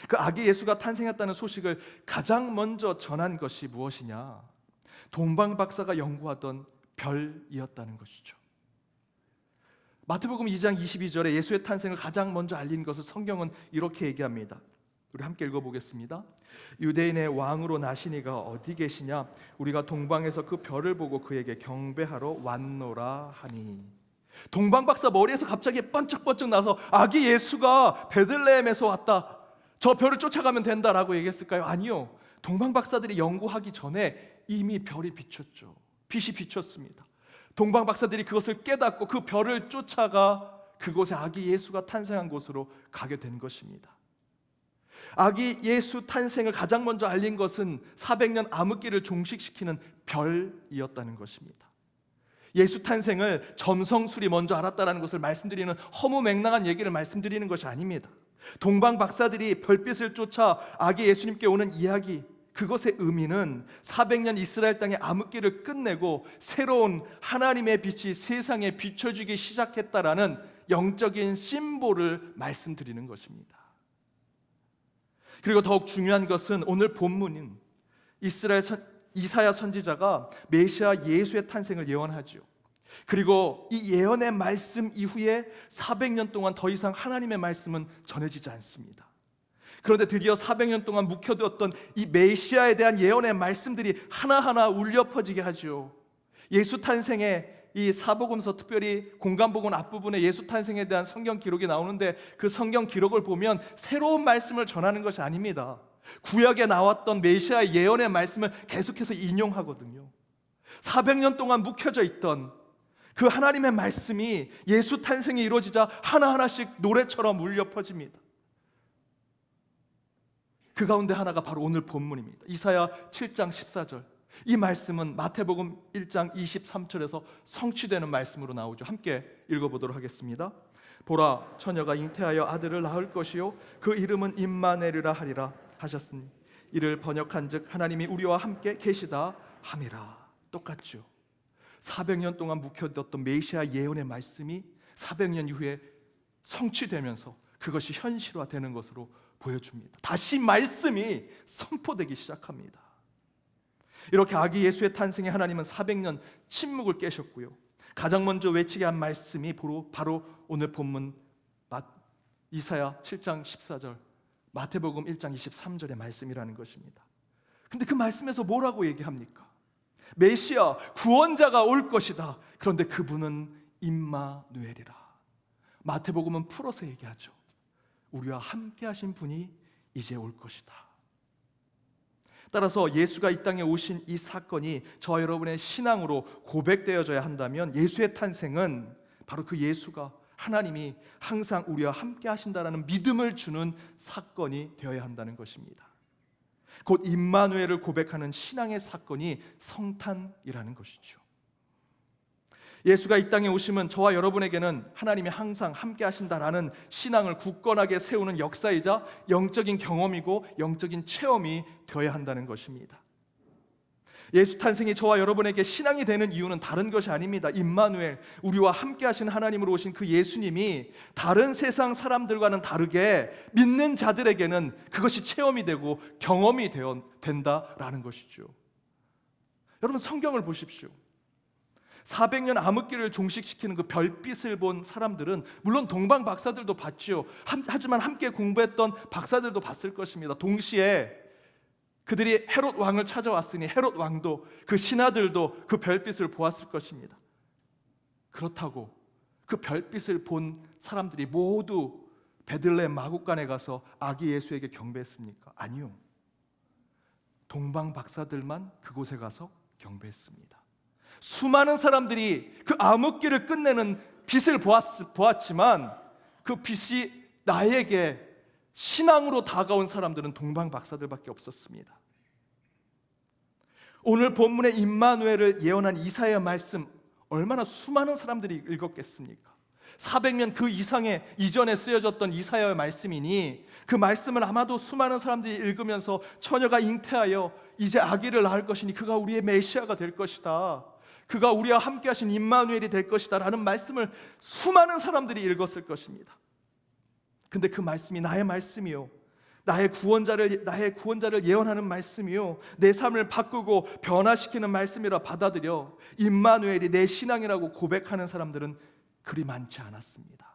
그 아기 예수가 탄생했다는 소식을 가장 먼저 전한 것이 무엇이냐? 동방 박사가 연구하던 별이었다는 것이죠. 마태복음 2장 22절에 예수의 탄생을 가장 먼저 알린 것을 성경은 이렇게 얘기합니다. 우리 함께 읽어보겠습니다. 유대인의 왕으로 나신 이가 어디 계시냐? 우리가 동방에서 그 별을 보고 그에게 경배하러 왔노라 하니. 동방 박사 머리에서 갑자기 번쩍번쩍 나서 아기 예수가 베들레헴에서 왔다, 저 별을 쫓아가면 된다라고 얘기했을까요? 아니요. 동방 박사들이 연구하기 전에 이미 별이 비쳤죠. 빛이 비쳤습니다. 동방 박사들이 그것을 깨닫고 그 별을 쫓아가 그곳에 아기 예수가 탄생한 곳으로 가게 된 것입니다. 아기 예수 탄생을 가장 먼저 알린 것은 400년 암흑기를 종식시키는 별이었다는 것입니다. 예수 탄생을 점성술이 먼저 알았다는 것을 말씀드리는 허무맹랑한 얘기를 말씀드리는 것이 아닙니다. 동방 박사들이 별빛을 쫓아 아기 예수님께 오는 이야기, 그것의 의미는 400년 이스라엘 땅의 암흑기를 끝내고 새로운 하나님의 빛이 세상에 비춰지기 시작했다라는 영적인 심볼을 말씀드리는 것입니다. 그리고 더욱 중요한 것은 오늘 본문인 이사야 선지자가 메시아 예수의 탄생을 예언하죠. 그리고 이 예언의 말씀 이후에 400년 동안 더 이상 하나님의 말씀은 전해지지 않습니다. 그런데 드디어 400년 동안 묵혀두었던 이 메시아에 대한 예언의 말씀들이 하나하나 울려 퍼지게 하죠. 예수 탄생의 이 사복음서, 특별히 공관복음 앞부분에 예수 탄생에 대한 성경 기록이 나오는데 그 성경 기록을 보면 새로운 말씀을 전하는 것이 아닙니다. 구약에 나왔던 메시아의 예언의 말씀을 계속해서 인용하거든요. 400년 동안 묵혀져 있던 그 하나님의 말씀이 예수 탄생이 이루어지자 하나하나씩 노래처럼 울려 퍼집니다. 그 가운데 하나가 바로 오늘 본문입니다. 이사야 7장 14절. 이 말씀은 마태복음 1장 23절에서 성취되는 말씀으로 나오죠. 함께 읽어보도록 하겠습니다. 보라, 처녀가 잉태하여 아들을 낳을 것이요 그 이름은 임마누엘이라 하리라 하셨으니 이를 번역한즉 하나님이 우리와 함께 계시다 함이라. 똑같죠. 400년 동안 묵혀뒀던 메시아 예언의 말씀이 400년 이후에 성취되면서 그것이 현실화되는 것으로 보여줍니다. 다시 말씀이 선포되기 시작합니다. 이렇게 아기 예수의 탄생에 하나님은 400년 침묵을 깨셨고요. 가장 먼저 외치게 한 말씀이 바로 오늘 본문 이사야 7장 14절, 마태복음 1장 23절의 말씀이라는 것입니다. 근데 그 말씀에서 뭐라고 얘기합니까? 메시아, 구원자가 올 것이다. 그런데 그분은 임마누엘이라. 마태복음은 풀어서 얘기하죠. 우리와 함께 하신 분이 이제 올 것이다. 따라서 예수가 이 땅에 오신 이 사건이 저와 여러분의 신앙으로 고백되어져야 한다면 예수의 탄생은 바로 그 예수가, 하나님이 항상 우리와 함께 하신다라는 믿음을 주는 사건이 되어야 한다는 것입니다. 곧 임마누엘을 고백하는 신앙의 사건이 성탄이라는 것이죠. 예수가 이 땅에 오시면 저와 여러분에게는 하나님이 항상 함께 하신다라는 신앙을 굳건하게 세우는 역사이자 영적인 경험이고 영적인 체험이 되어야 한다는 것입니다. 예수 탄생이 저와 여러분에게 신앙이 되는 이유는 다른 것이 아닙니다. 임마누엘, 우리와 함께 하신 하나님으로 오신 그 예수님이 다른 세상 사람들과는 다르게 믿는 자들에게는 그것이 체험이 되고 경험이 된다라는 것이죠. 여러분, 성경을 보십시오. 400년 암흑기를 종식시키는 그 별빛을 본 사람들은 물론 동방 박사들도 봤죠. 하지만 함께 공부했던 박사들도 봤을 것입니다. 동시에 그들이 헤롯 왕을 찾아왔으니 헤롯 왕도, 그 신하들도 그 별빛을 보았을 것입니다. 그렇다고 그 별빛을 본 사람들이 모두 베들레헴 마구간에 가서 아기 예수에게 경배했습니까? 아니요. 동방 박사들만 그곳에 가서 경배했습니다. 수많은 사람들이 그 암흑기를 끝내는 빛을 보았지만 그 빛이 나에게 신앙으로 다가온 사람들은 동방 박사들밖에 없었습니다. 오늘 본문의 임마누엘을 예언한 이사야 말씀, 얼마나 수많은 사람들이 읽었겠습니까? 400년 그 이상의 이전에 쓰여졌던 이사야의 말씀이니 그 말씀을 아마도 수많은 사람들이 읽으면서 처녀가 잉태하여 이제 아기를 낳을 것이니 그가 우리의 메시아가 될 것이다, 그가 우리와 함께 하신 임마누엘이 될 것이다 라는 말씀을 수많은 사람들이 읽었을 것입니다. 근데 그 말씀이 나의 말씀이요, 나의 구원자를 예언하는 말씀이요, 내 삶을 바꾸고 변화시키는 말씀이라 받아들여 임마누엘이 내 신앙이라고 고백하는 사람들은 그리 많지 않았습니다.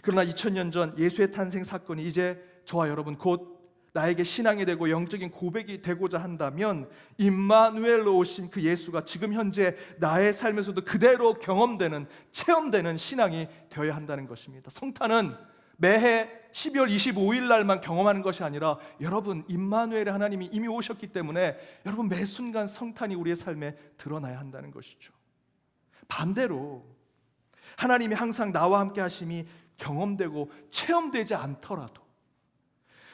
그러나 2000년 전 예수의 탄생 사건이 이제 저와 여러분 곧 나에게 신앙이 되고 영적인 고백이 되고자 한다면 임마누엘로 오신 그 예수가 지금 현재 나의 삶에서도 그대로 경험되는, 체험되는 신앙이 되어야 한다는 것입니다. 성탄은 매해 12월 25일 날만 경험하는 것이 아니라 여러분, 임마누엘의 하나님이 이미 오셨기 때문에 여러분 매 순간 성탄이 우리의 삶에 드러나야 한다는 것이죠. 반대로 하나님이 항상 나와 함께 하심이 경험되고 체험되지 않더라도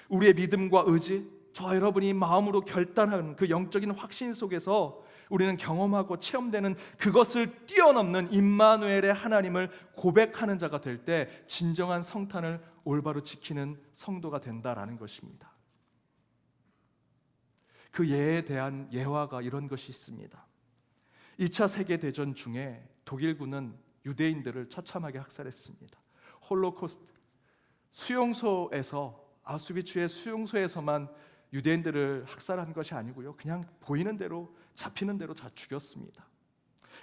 우리의 믿음과 의지, 저와 여러분이 마음으로 결단하는 그 영적인 확신 속에서 우리는 경험하고 체험되는 그것을 뛰어넘는 임마누엘의 하나님을 고백하는 자가 될 때 진정한 성탄을 올바로 지키는 성도가 된다라는 것입니다. 그 예에 대한 예화가 이런 것이 있습니다. 2차 세계대전 중에 독일군은 유대인들을 처참하게 학살했습니다. 홀로코스트, 수용소에서, 아우슈비츠의 수용소에서만 유대인들을 학살한 것이 아니고요, 그냥 보이는 대로 잡히는 대로 다 죽였습니다.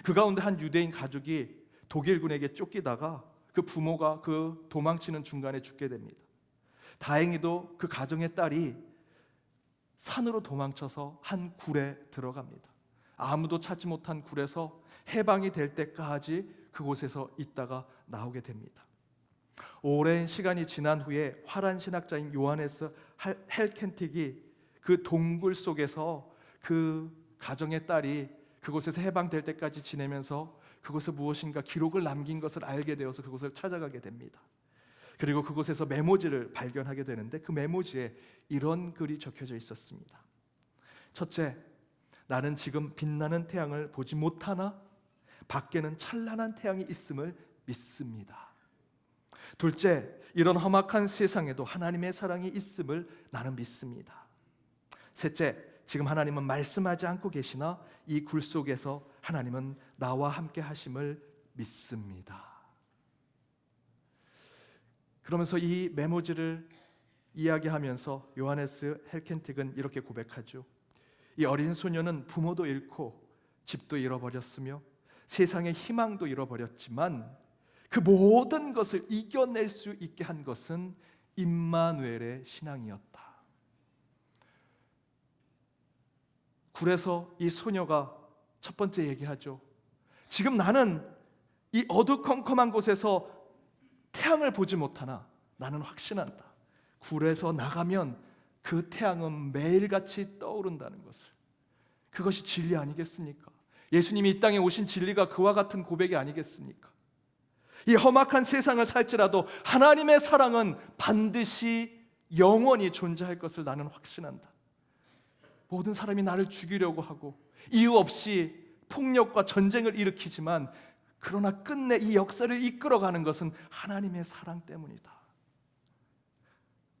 그 가운데 한 유대인 가족이 독일군에게 쫓기다가 그 부모가 그 도망치는 중간에 죽게 됩니다. 다행히도 그 가정의 딸이 산으로 도망쳐서 한 굴에 들어갑니다. 아무도 찾지 못한 굴에서 해방이 될 때까지 그곳에서 있다가 나오게 됩니다. 오랜 시간이 지난 후에 화란 신학자인 요하네스 헬켄틱이 그 동굴 속에서 그 가정의 딸이 그곳에서 해방될 때까지 지내면서 그곳에 무엇인가 기록을 남긴 것을 알게 되어서 그곳을 찾아가게 됩니다. 그리고 그곳에서 메모지를 발견하게 되는데 그 메모지에 이런 글이 적혀져 있었습니다. 첫째, 나는 지금 빛나는 태양을 보지 못하나 밖에는 찬란한 태양이 있음을 믿습니다. 둘째, 이런 험악한 세상에도 하나님의 사랑이 있음을 나는 믿습니다. 셋째, 지금 하나님은 말씀하지 않고 계시나 이 굴 속에서 하나님은 나와 함께 하심을 믿습니다. 그러면서 이 메모지를 이야기하면서 요하네스 헬켄틱은 이렇게 고백하죠. 이 어린 소녀는 부모도 잃고 집도 잃어버렸으며 세상의 희망도 잃어버렸지만 그 모든 것을 이겨낼 수 있게 한 것은 임마누엘의 신앙이었다. 굴에서 이 소녀가 첫 번째 얘기하죠. 지금 나는 이 어두컴컴한 곳에서 태양을 보지 못하나 나는 확신한다. 굴에서 나가면 그 태양은 매일같이 떠오른다는 것을. 그것이 진리 아니겠습니까? 예수님이 이 땅에 오신 진리가 그와 같은 고백이 아니겠습니까? 이 험악한 세상을 살지라도 하나님의 사랑은 반드시 영원히 존재할 것을 나는 확신한다. 모든 사람이 나를 죽이려고 하고 이유 없이 폭력과 전쟁을 일으키지만 그러나 끝내 이 역사를 이끌어가는 것은 하나님의 사랑 때문이다.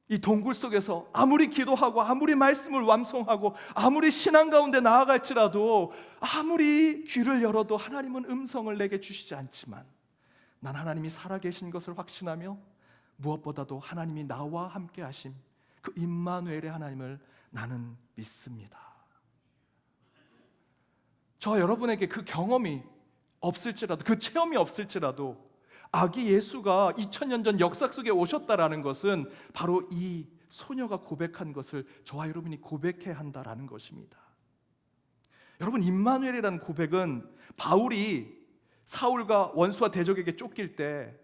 이 동굴 속에서 아무리 기도하고 아무리 말씀을 완송하고 아무리 신앙 가운데 나아갈지라도 아무리 귀를 열어도 하나님은 음성을 내게 주시지 않지만 난 하나님이 살아계신 것을 확신하며 무엇보다도 하나님이 나와 함께 하심 그 임마누엘의 하나님을 나는 믿습니다. 저 여러분에게 그 경험이 없을지라도 그 체험이 없을지라도 아기 예수가 2000년 전 역사 속에 오셨다라는 것은 바로 이 소녀가 고백한 것을 저와 여러분이 고백해야 한다라는 것입니다. 여러분, 임마누엘이라는 고백은 바울이 사울과 원수와 대적에게 쫓길 때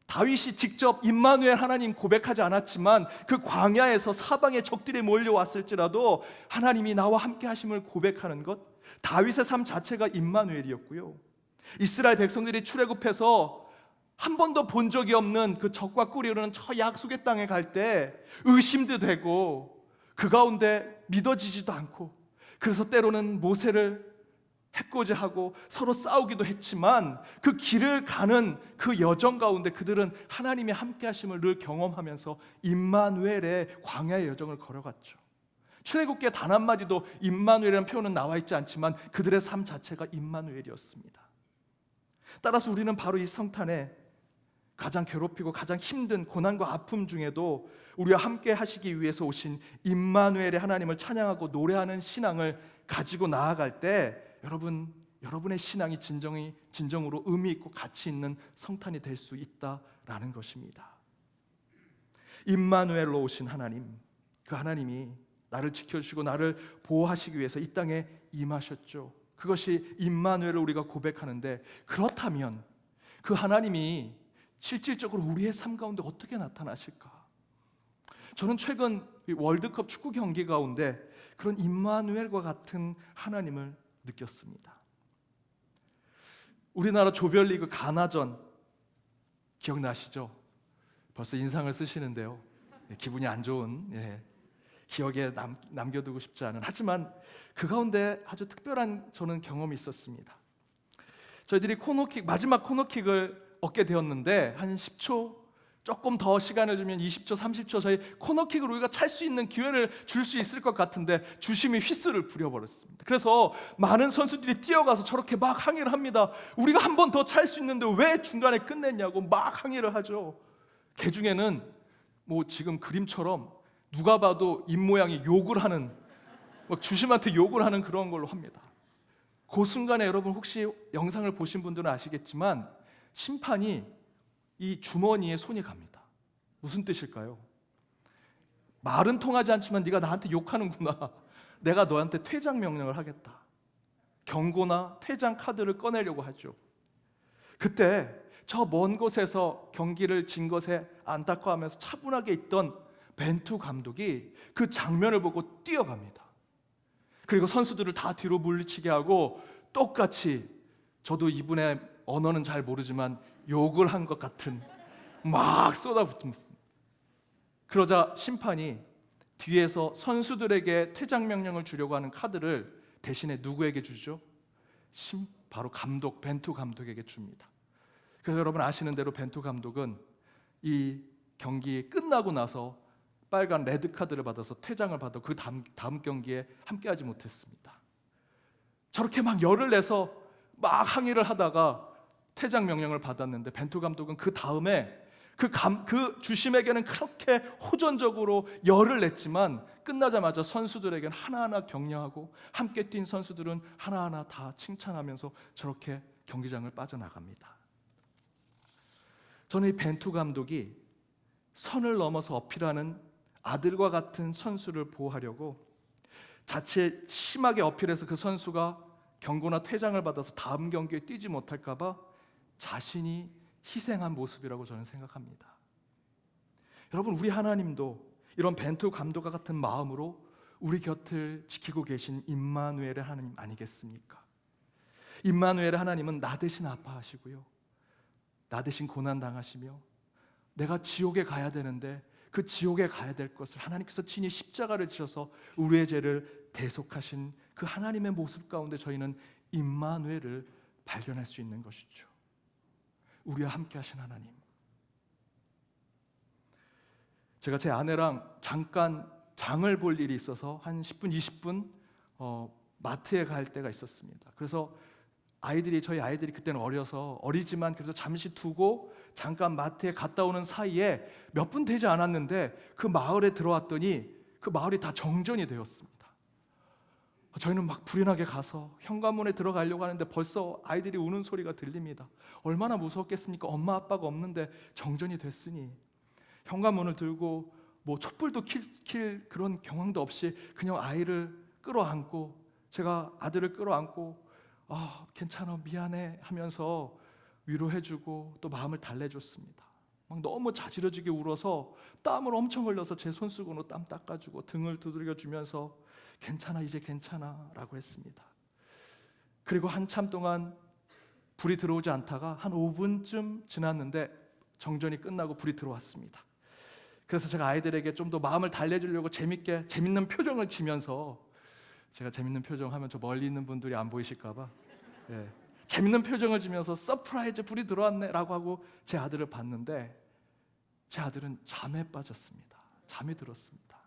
다윗이 직접 임마누엘 하나님 고백하지 않았지만 그 광야에서 사방의 적들이 몰려왔을지라도 하나님이 나와 함께 하심을 고백하는 것, 다윗의 삶 자체가 임마누엘이었고요. 이스라엘 백성들이 출애굽해서 한 번도 본 적이 없는 그 적과 꿀이 흐르는 저 약속의 땅에 갈 때 의심도 되고 그 가운데 믿어지지도 않고 그래서 때로는 모세를 해코지하고 서로 싸우기도 했지만 그 길을 가는 그 여정 가운데 그들은 하나님의 함께 하심을 늘 경험하면서 임마누엘의 광야의 여정을 걸어갔죠. 출애굽기에 단 한마디도 임마누엘이라는 표현은 나와 있지 않지만 그들의 삶 자체가 임마누엘이었습니다. 따라서 우리는 바로 이 성탄에 가장 괴롭히고 가장 힘든 고난과 아픔 중에도 우리와 함께 하시기 위해서 오신 임마누엘의 하나님을 찬양하고 노래하는 신앙을 가지고 나아갈 때 여러분의 신앙이 진정으로 의미 있고 가치 있는 성탄이 될 수 있다라는 것입니다. 임마누엘로 오신 하나님, 그 하나님이 나를 지켜주시고 나를 보호하시기 위해서 이 땅에 임하셨죠. 그것이 임마누엘을 우리가 고백하는데, 그렇다면 그 하나님이 실질적으로 우리의 삶 가운데 어떻게 나타나실까? 저는 최근 월드컵 축구 경기 가운데 그런 임마누엘과 같은 하나님을 느꼈습니다. 우리나라 조별리그 가나전 기억나시죠? 벌써 인상을 쓰시는데요. 기분이 안 좋은, 기억에 남겨두고 싶지 않은, 하지만 그 가운데 아주 특별한 저는 경험이 있었습니다. 저희들이 마지막 코너킥을 얻게 되었는데 한 10초, 조금 더 시간을 주면 20초, 30초 저희 코너킥을 우리가 찰 수 있는 기회를 줄 수 있을 것 같은데 주심이 휘슬을 부려버렸습니다. 그래서 많은 선수들이 뛰어가서 저렇게 막 항의를 합니다. 우리가 한 번 더 찰 수 있는데 왜 중간에 끝냈냐고 막 항의를 하죠. 그 중에는 뭐 지금 그림처럼 누가 봐도 입모양이 욕을 하는, 막 주심한테 욕을 하는 그런 걸로 합니다. 그 순간에 여러분 혹시 영상을 보신 분들은 아시겠지만 심판이 이 주머니에 손이 갑니다. 무슨 뜻일까요? 말은 통하지 않지만 네가 나한테 욕하는구나. 내가 너한테 퇴장 명령을 하겠다. 경고나 퇴장 카드를 꺼내려고 하죠. 그때 저 먼 곳에서 경기를 진 것에 안타까워하면서 차분하게 있던 벤투 감독이 그 장면을 보고 뛰어갑니다. 그리고 선수들을 다 뒤로 물리치게 하고 똑같이, 저도 이분의 언어는 잘 모르지만 욕을 한 것 같은 막 쏟아붓습니다. 그러자 심판이 뒤에서 선수들에게 퇴장 명령을 주려고 하는 카드를 대신에 누구에게 주죠? 바로 감독, 벤투 감독에게 줍니다. 그래서 여러분 아시는 대로 벤투 감독은 이 경기 끝나고 나서 빨간 레드카드를 받아서 퇴장을 받아 그 다음 경기에 함께하지 못했습니다. 저렇게 막 열을 내서 막 항의를 하다가 퇴장 명령을 받았는데 벤투 감독은 그 다음에 그 주심에게는 그렇게 호전적으로 열을 냈지만 끝나자마자 선수들에게는 하나하나 격려하고 함께 뛴 선수들은 하나하나 다 칭찬하면서 저렇게 경기장을 빠져나갑니다. 저는 이 벤투 감독이 선을 넘어서 어필하는 아들과 같은 선수를 보호하려고 자체 심하게 어필해서 그 선수가 경고나 퇴장을 받아서 다음 경기에 뛰지 못할까 봐 자신이 희생한 모습이라고 저는 생각합니다. 여러분, 우리 하나님도 이런 벤투 감독과 같은 마음으로 우리 곁을 지키고 계신 임마누엘의 하나님 아니겠습니까? 임마누엘의 하나님은 나 대신 아파하시고요, 나 대신 고난 당하시며 내가 지옥에 가야 되는데 그 지옥에 가야 될 것을 하나님께서 친히 십자가를 지셔서 우리의 죄를 대속하신 그 하나님의 모습 가운데 저희는 임마누엘을 발견할 수 있는 것이죠. 우리와 함께 하신 하나님. 제가 제 아내랑 잠깐 장을 볼 일이 있어서 한 10분, 20분 마트에 갈 때가 있었습니다. 그래서 저희 아이들이 그때는 어리지만 그래서 잠시 두고 잠깐 마트에 갔다 오는 사이에 몇 분 되지 않았는데 그 마을에 들어왔더니 그 마을이 다 정전이 되었습니다. 저희는 막 불이 나게 가서 현관문에 들어가려고 하는데 벌써 아이들이 우는 소리가 들립니다. 얼마나 무서웠겠습니까? 엄마 아빠가 없는데 정전이 됐으니. 현관문을 들고 뭐 촛불도 킬 그런 경황도 없이 그냥 아이를 끌어안고, 제가 아들을 끌어안고 괜찮아, 미안해 하면서 위로해주고 또 마음을 달래줬습니다. 막 너무 자지러지게 울어서 땀을 엄청 흘려서 제 손수건으로 땀 닦아주고 등을 두드려주면서 괜찮아, 이제 괜찮아 라고 했습니다. 그리고 한참 동안 불이 들어오지 않다가 한 5분쯤 지났는데 정전이 끝나고 불이 들어왔습니다. 그래서 제가 아이들에게 좀 더 마음을 달래주려고 재밌는 표정을 지면서, 제가 재밌는 표정 하면 저 멀리 있는 분들이 안 보이실까 봐 재밌는 표정을 지면서 서프라이즈, 불이 들어왔네 라고 하고 제 아들을 봤는데 제 아들은 잠에 빠졌습니다. 잠이 들었습니다.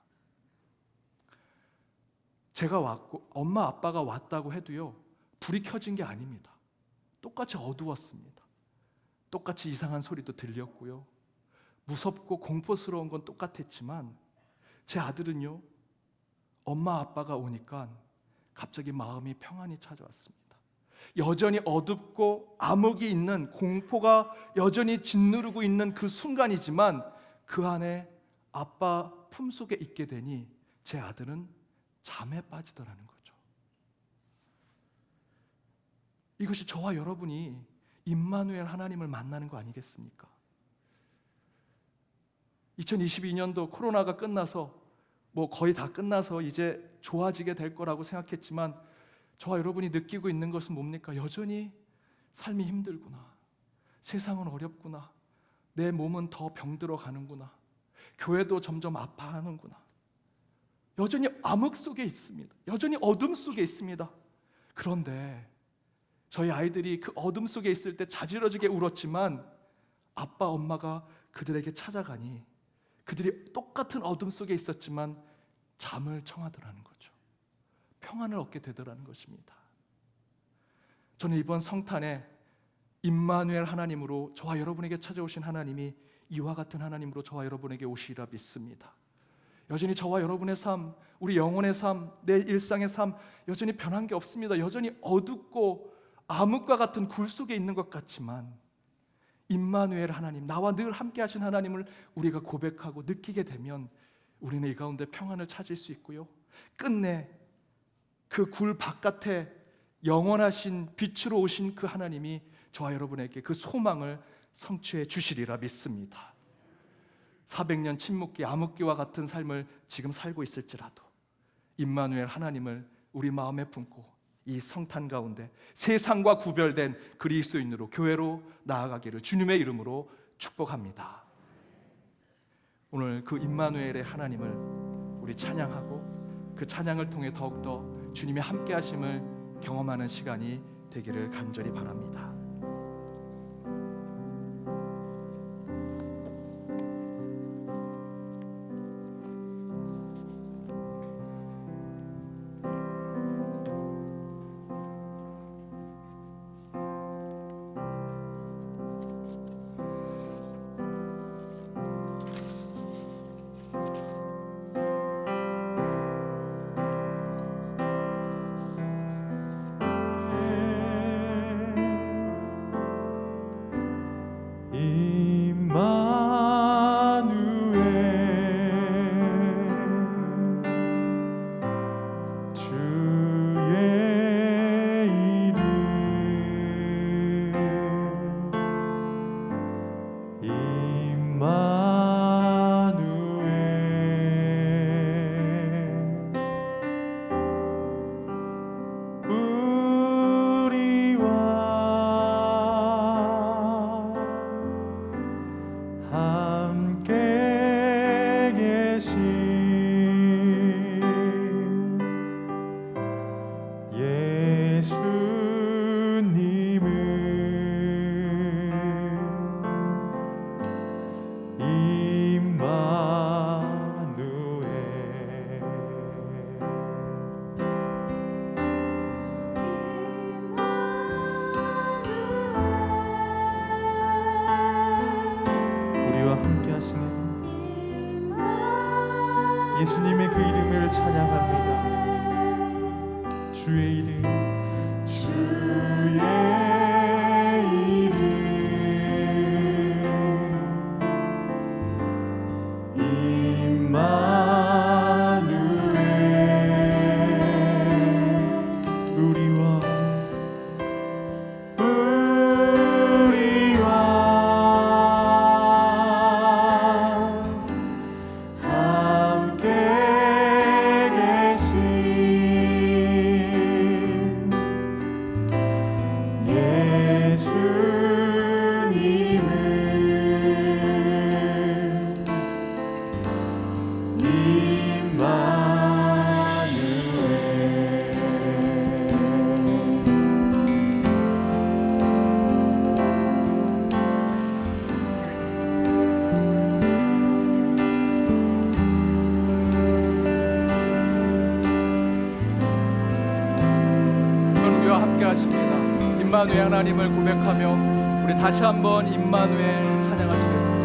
제가 왔고 엄마 아빠가 왔다고 해도요, 불이 켜진 게 아닙니다. 똑같이 어두웠습니다. 똑같이 이상한 소리도 들렸고요, 무섭고 공포스러운 건 똑같았지만 제 아들은요, 엄마 아빠가 오니까 갑자기 마음이 평안이 찾아왔습니다. 여전히 어둡고 암흑이 있는, 공포가 여전히 짓누르고 있는 그 순간이지만 그 안에 아빠 품속에 있게 되니 제 아들은 잠에 빠지더라는 거죠. 이것이 저와 여러분이 임마누엘 하나님을 만나는 거 아니겠습니까? 2022년도 코로나가 끝나서 거의 다 끝나서 이제 좋아지게 될 거라고 생각했지만 저와 여러분이 느끼고 있는 것은 뭡니까? 여전히 삶이 힘들구나, 세상은 어렵구나, 내 몸은 더 병들어 가는구나, 교회도 점점 아파하는구나. 여전히 암흑 속에 있습니다. 여전히 어둠 속에 있습니다. 그런데 저희 아이들이 그 어둠 속에 있을 때 자지러지게 울었지만 아빠 엄마가 그들에게 찾아가니 그들이 똑같은 어둠 속에 있었지만 잠을 청하더라는 거죠. 평안을 얻게 되더라는 것입니다. 저는 이번 성탄에 임마누엘 하나님으로 저와 여러분에게 찾아오신 하나님이 이와 같은 하나님으로 저와 여러분에게 오시리라 믿습니다. 여전히 저와 여러분의 삶, 우리 영혼의 삶, 내 일상의 삶 여전히 변한 게 없습니다. 여전히 어둡고 암흑과 같은 굴 속에 있는 것 같지만 임마누엘 하나님, 나와 늘 함께 하신 하나님을 우리가 고백하고 느끼게 되면 우리는 이 가운데 평안을 찾을 수 있고요, 끝내 그 굴 바깥에 영원하신 빛으로 오신 그 하나님이 저와 여러분에게 그 소망을 성취해 주시리라 믿습니다. 400년 침묵기, 암흑기와 같은 삶을 지금 살고 있을지라도 임마누엘 하나님을 우리 마음에 품고 이 성탄 가운데 세상과 구별된 그리스도인으로 교회로 나아가기를 주님의 이름으로 축복합니다. 오늘 그 임마누엘의 하나님을 우리 찬양하고 그 찬양을 통해 더욱더 주님의 함께 하심을 경험하는 시간이 되기를 간절히 바랍니다. 예수님의 그 이름을 찬양합니다. 주의 이름, 주의 이름 임마누엘 우리와 임마누엘 하나님을 고백하며 우리 다시 한번 임마누엘 찬양하시겠습니다.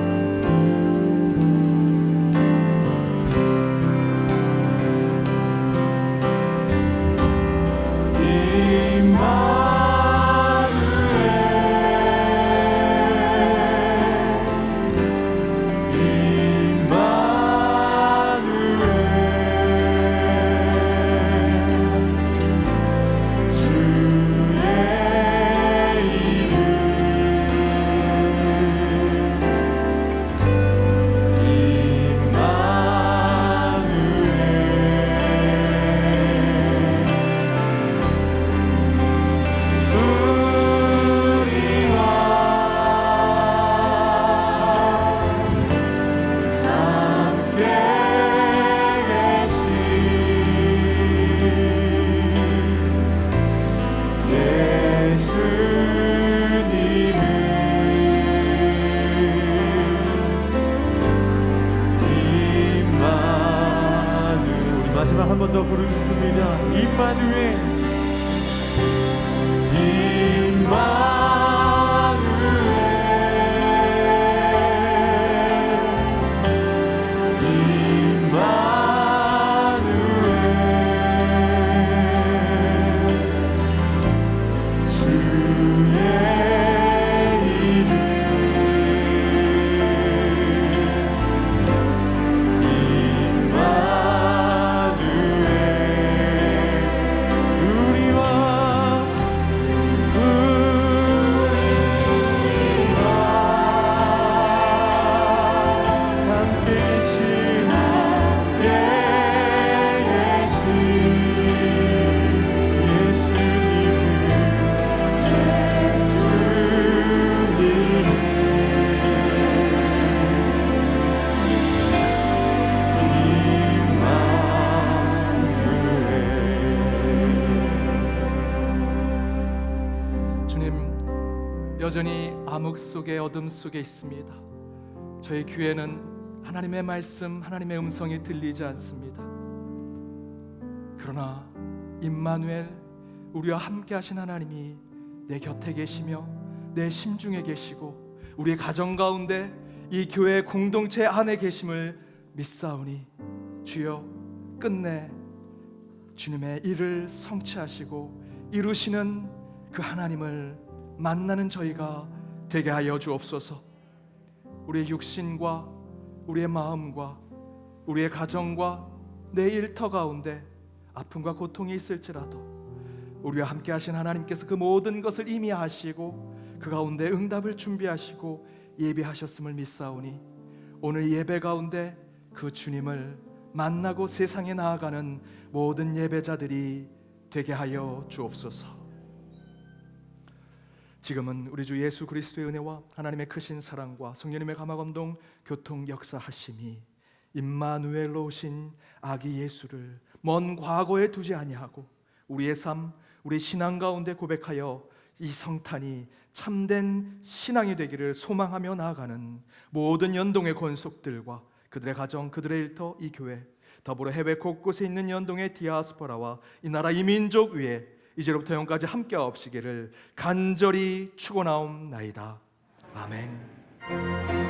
마지막 한 번 더 부르겠습니다. 임마누엘 여전히 암흑 속에 어둠 속에 있습니다. 저희 귀에는 하나님의 말씀, 하나님의 음성이 들리지 않습니다. 그러나 임마누엘, 우리와 함께 하신 하나님이 내 곁에 계시며 내 심중에 계시고 우리의 가정 가운데 이 교회 공동체 안에 계심을 믿사오니 주여 끝내 주님의 일을 성취하시고 이루시는 그 하나님을 만나는 저희가 되게 하여 주옵소서. 우리의 육신과 우리의 마음과 우리의 가정과 내 일터 가운데 아픔과 고통이 있을지라도 우리와 함께 하신 하나님께서 그 모든 것을 이미 아시고 그 가운데 응답을 준비하시고 예배하셨음을 믿사오니 오늘 예배 가운데 그 주님을 만나고 세상에 나아가는 모든 예배자들이 되게 하여 주옵소서. 지금은 우리 주 예수 그리스도의 은혜와 하나님의 크신 사랑과 성령님의 감화감동 교통 역사하심이 임마누엘로 오신 아기 예수를 먼 과거에 두지 아니하고 우리의 삶, 우리 신앙 가운데 고백하여 이 성탄이 참된 신앙이 되기를 소망하며 나아가는 모든 연동의 권속들과 그들의 가정, 그들의 일터, 이 교회, 더불어 해외 곳곳에 있는 연동의 디아스포라와 이 나라 이민족 위에 이제로부터 영까지 함께하옵시기를 간절히 축원하옵나이다. 아멘.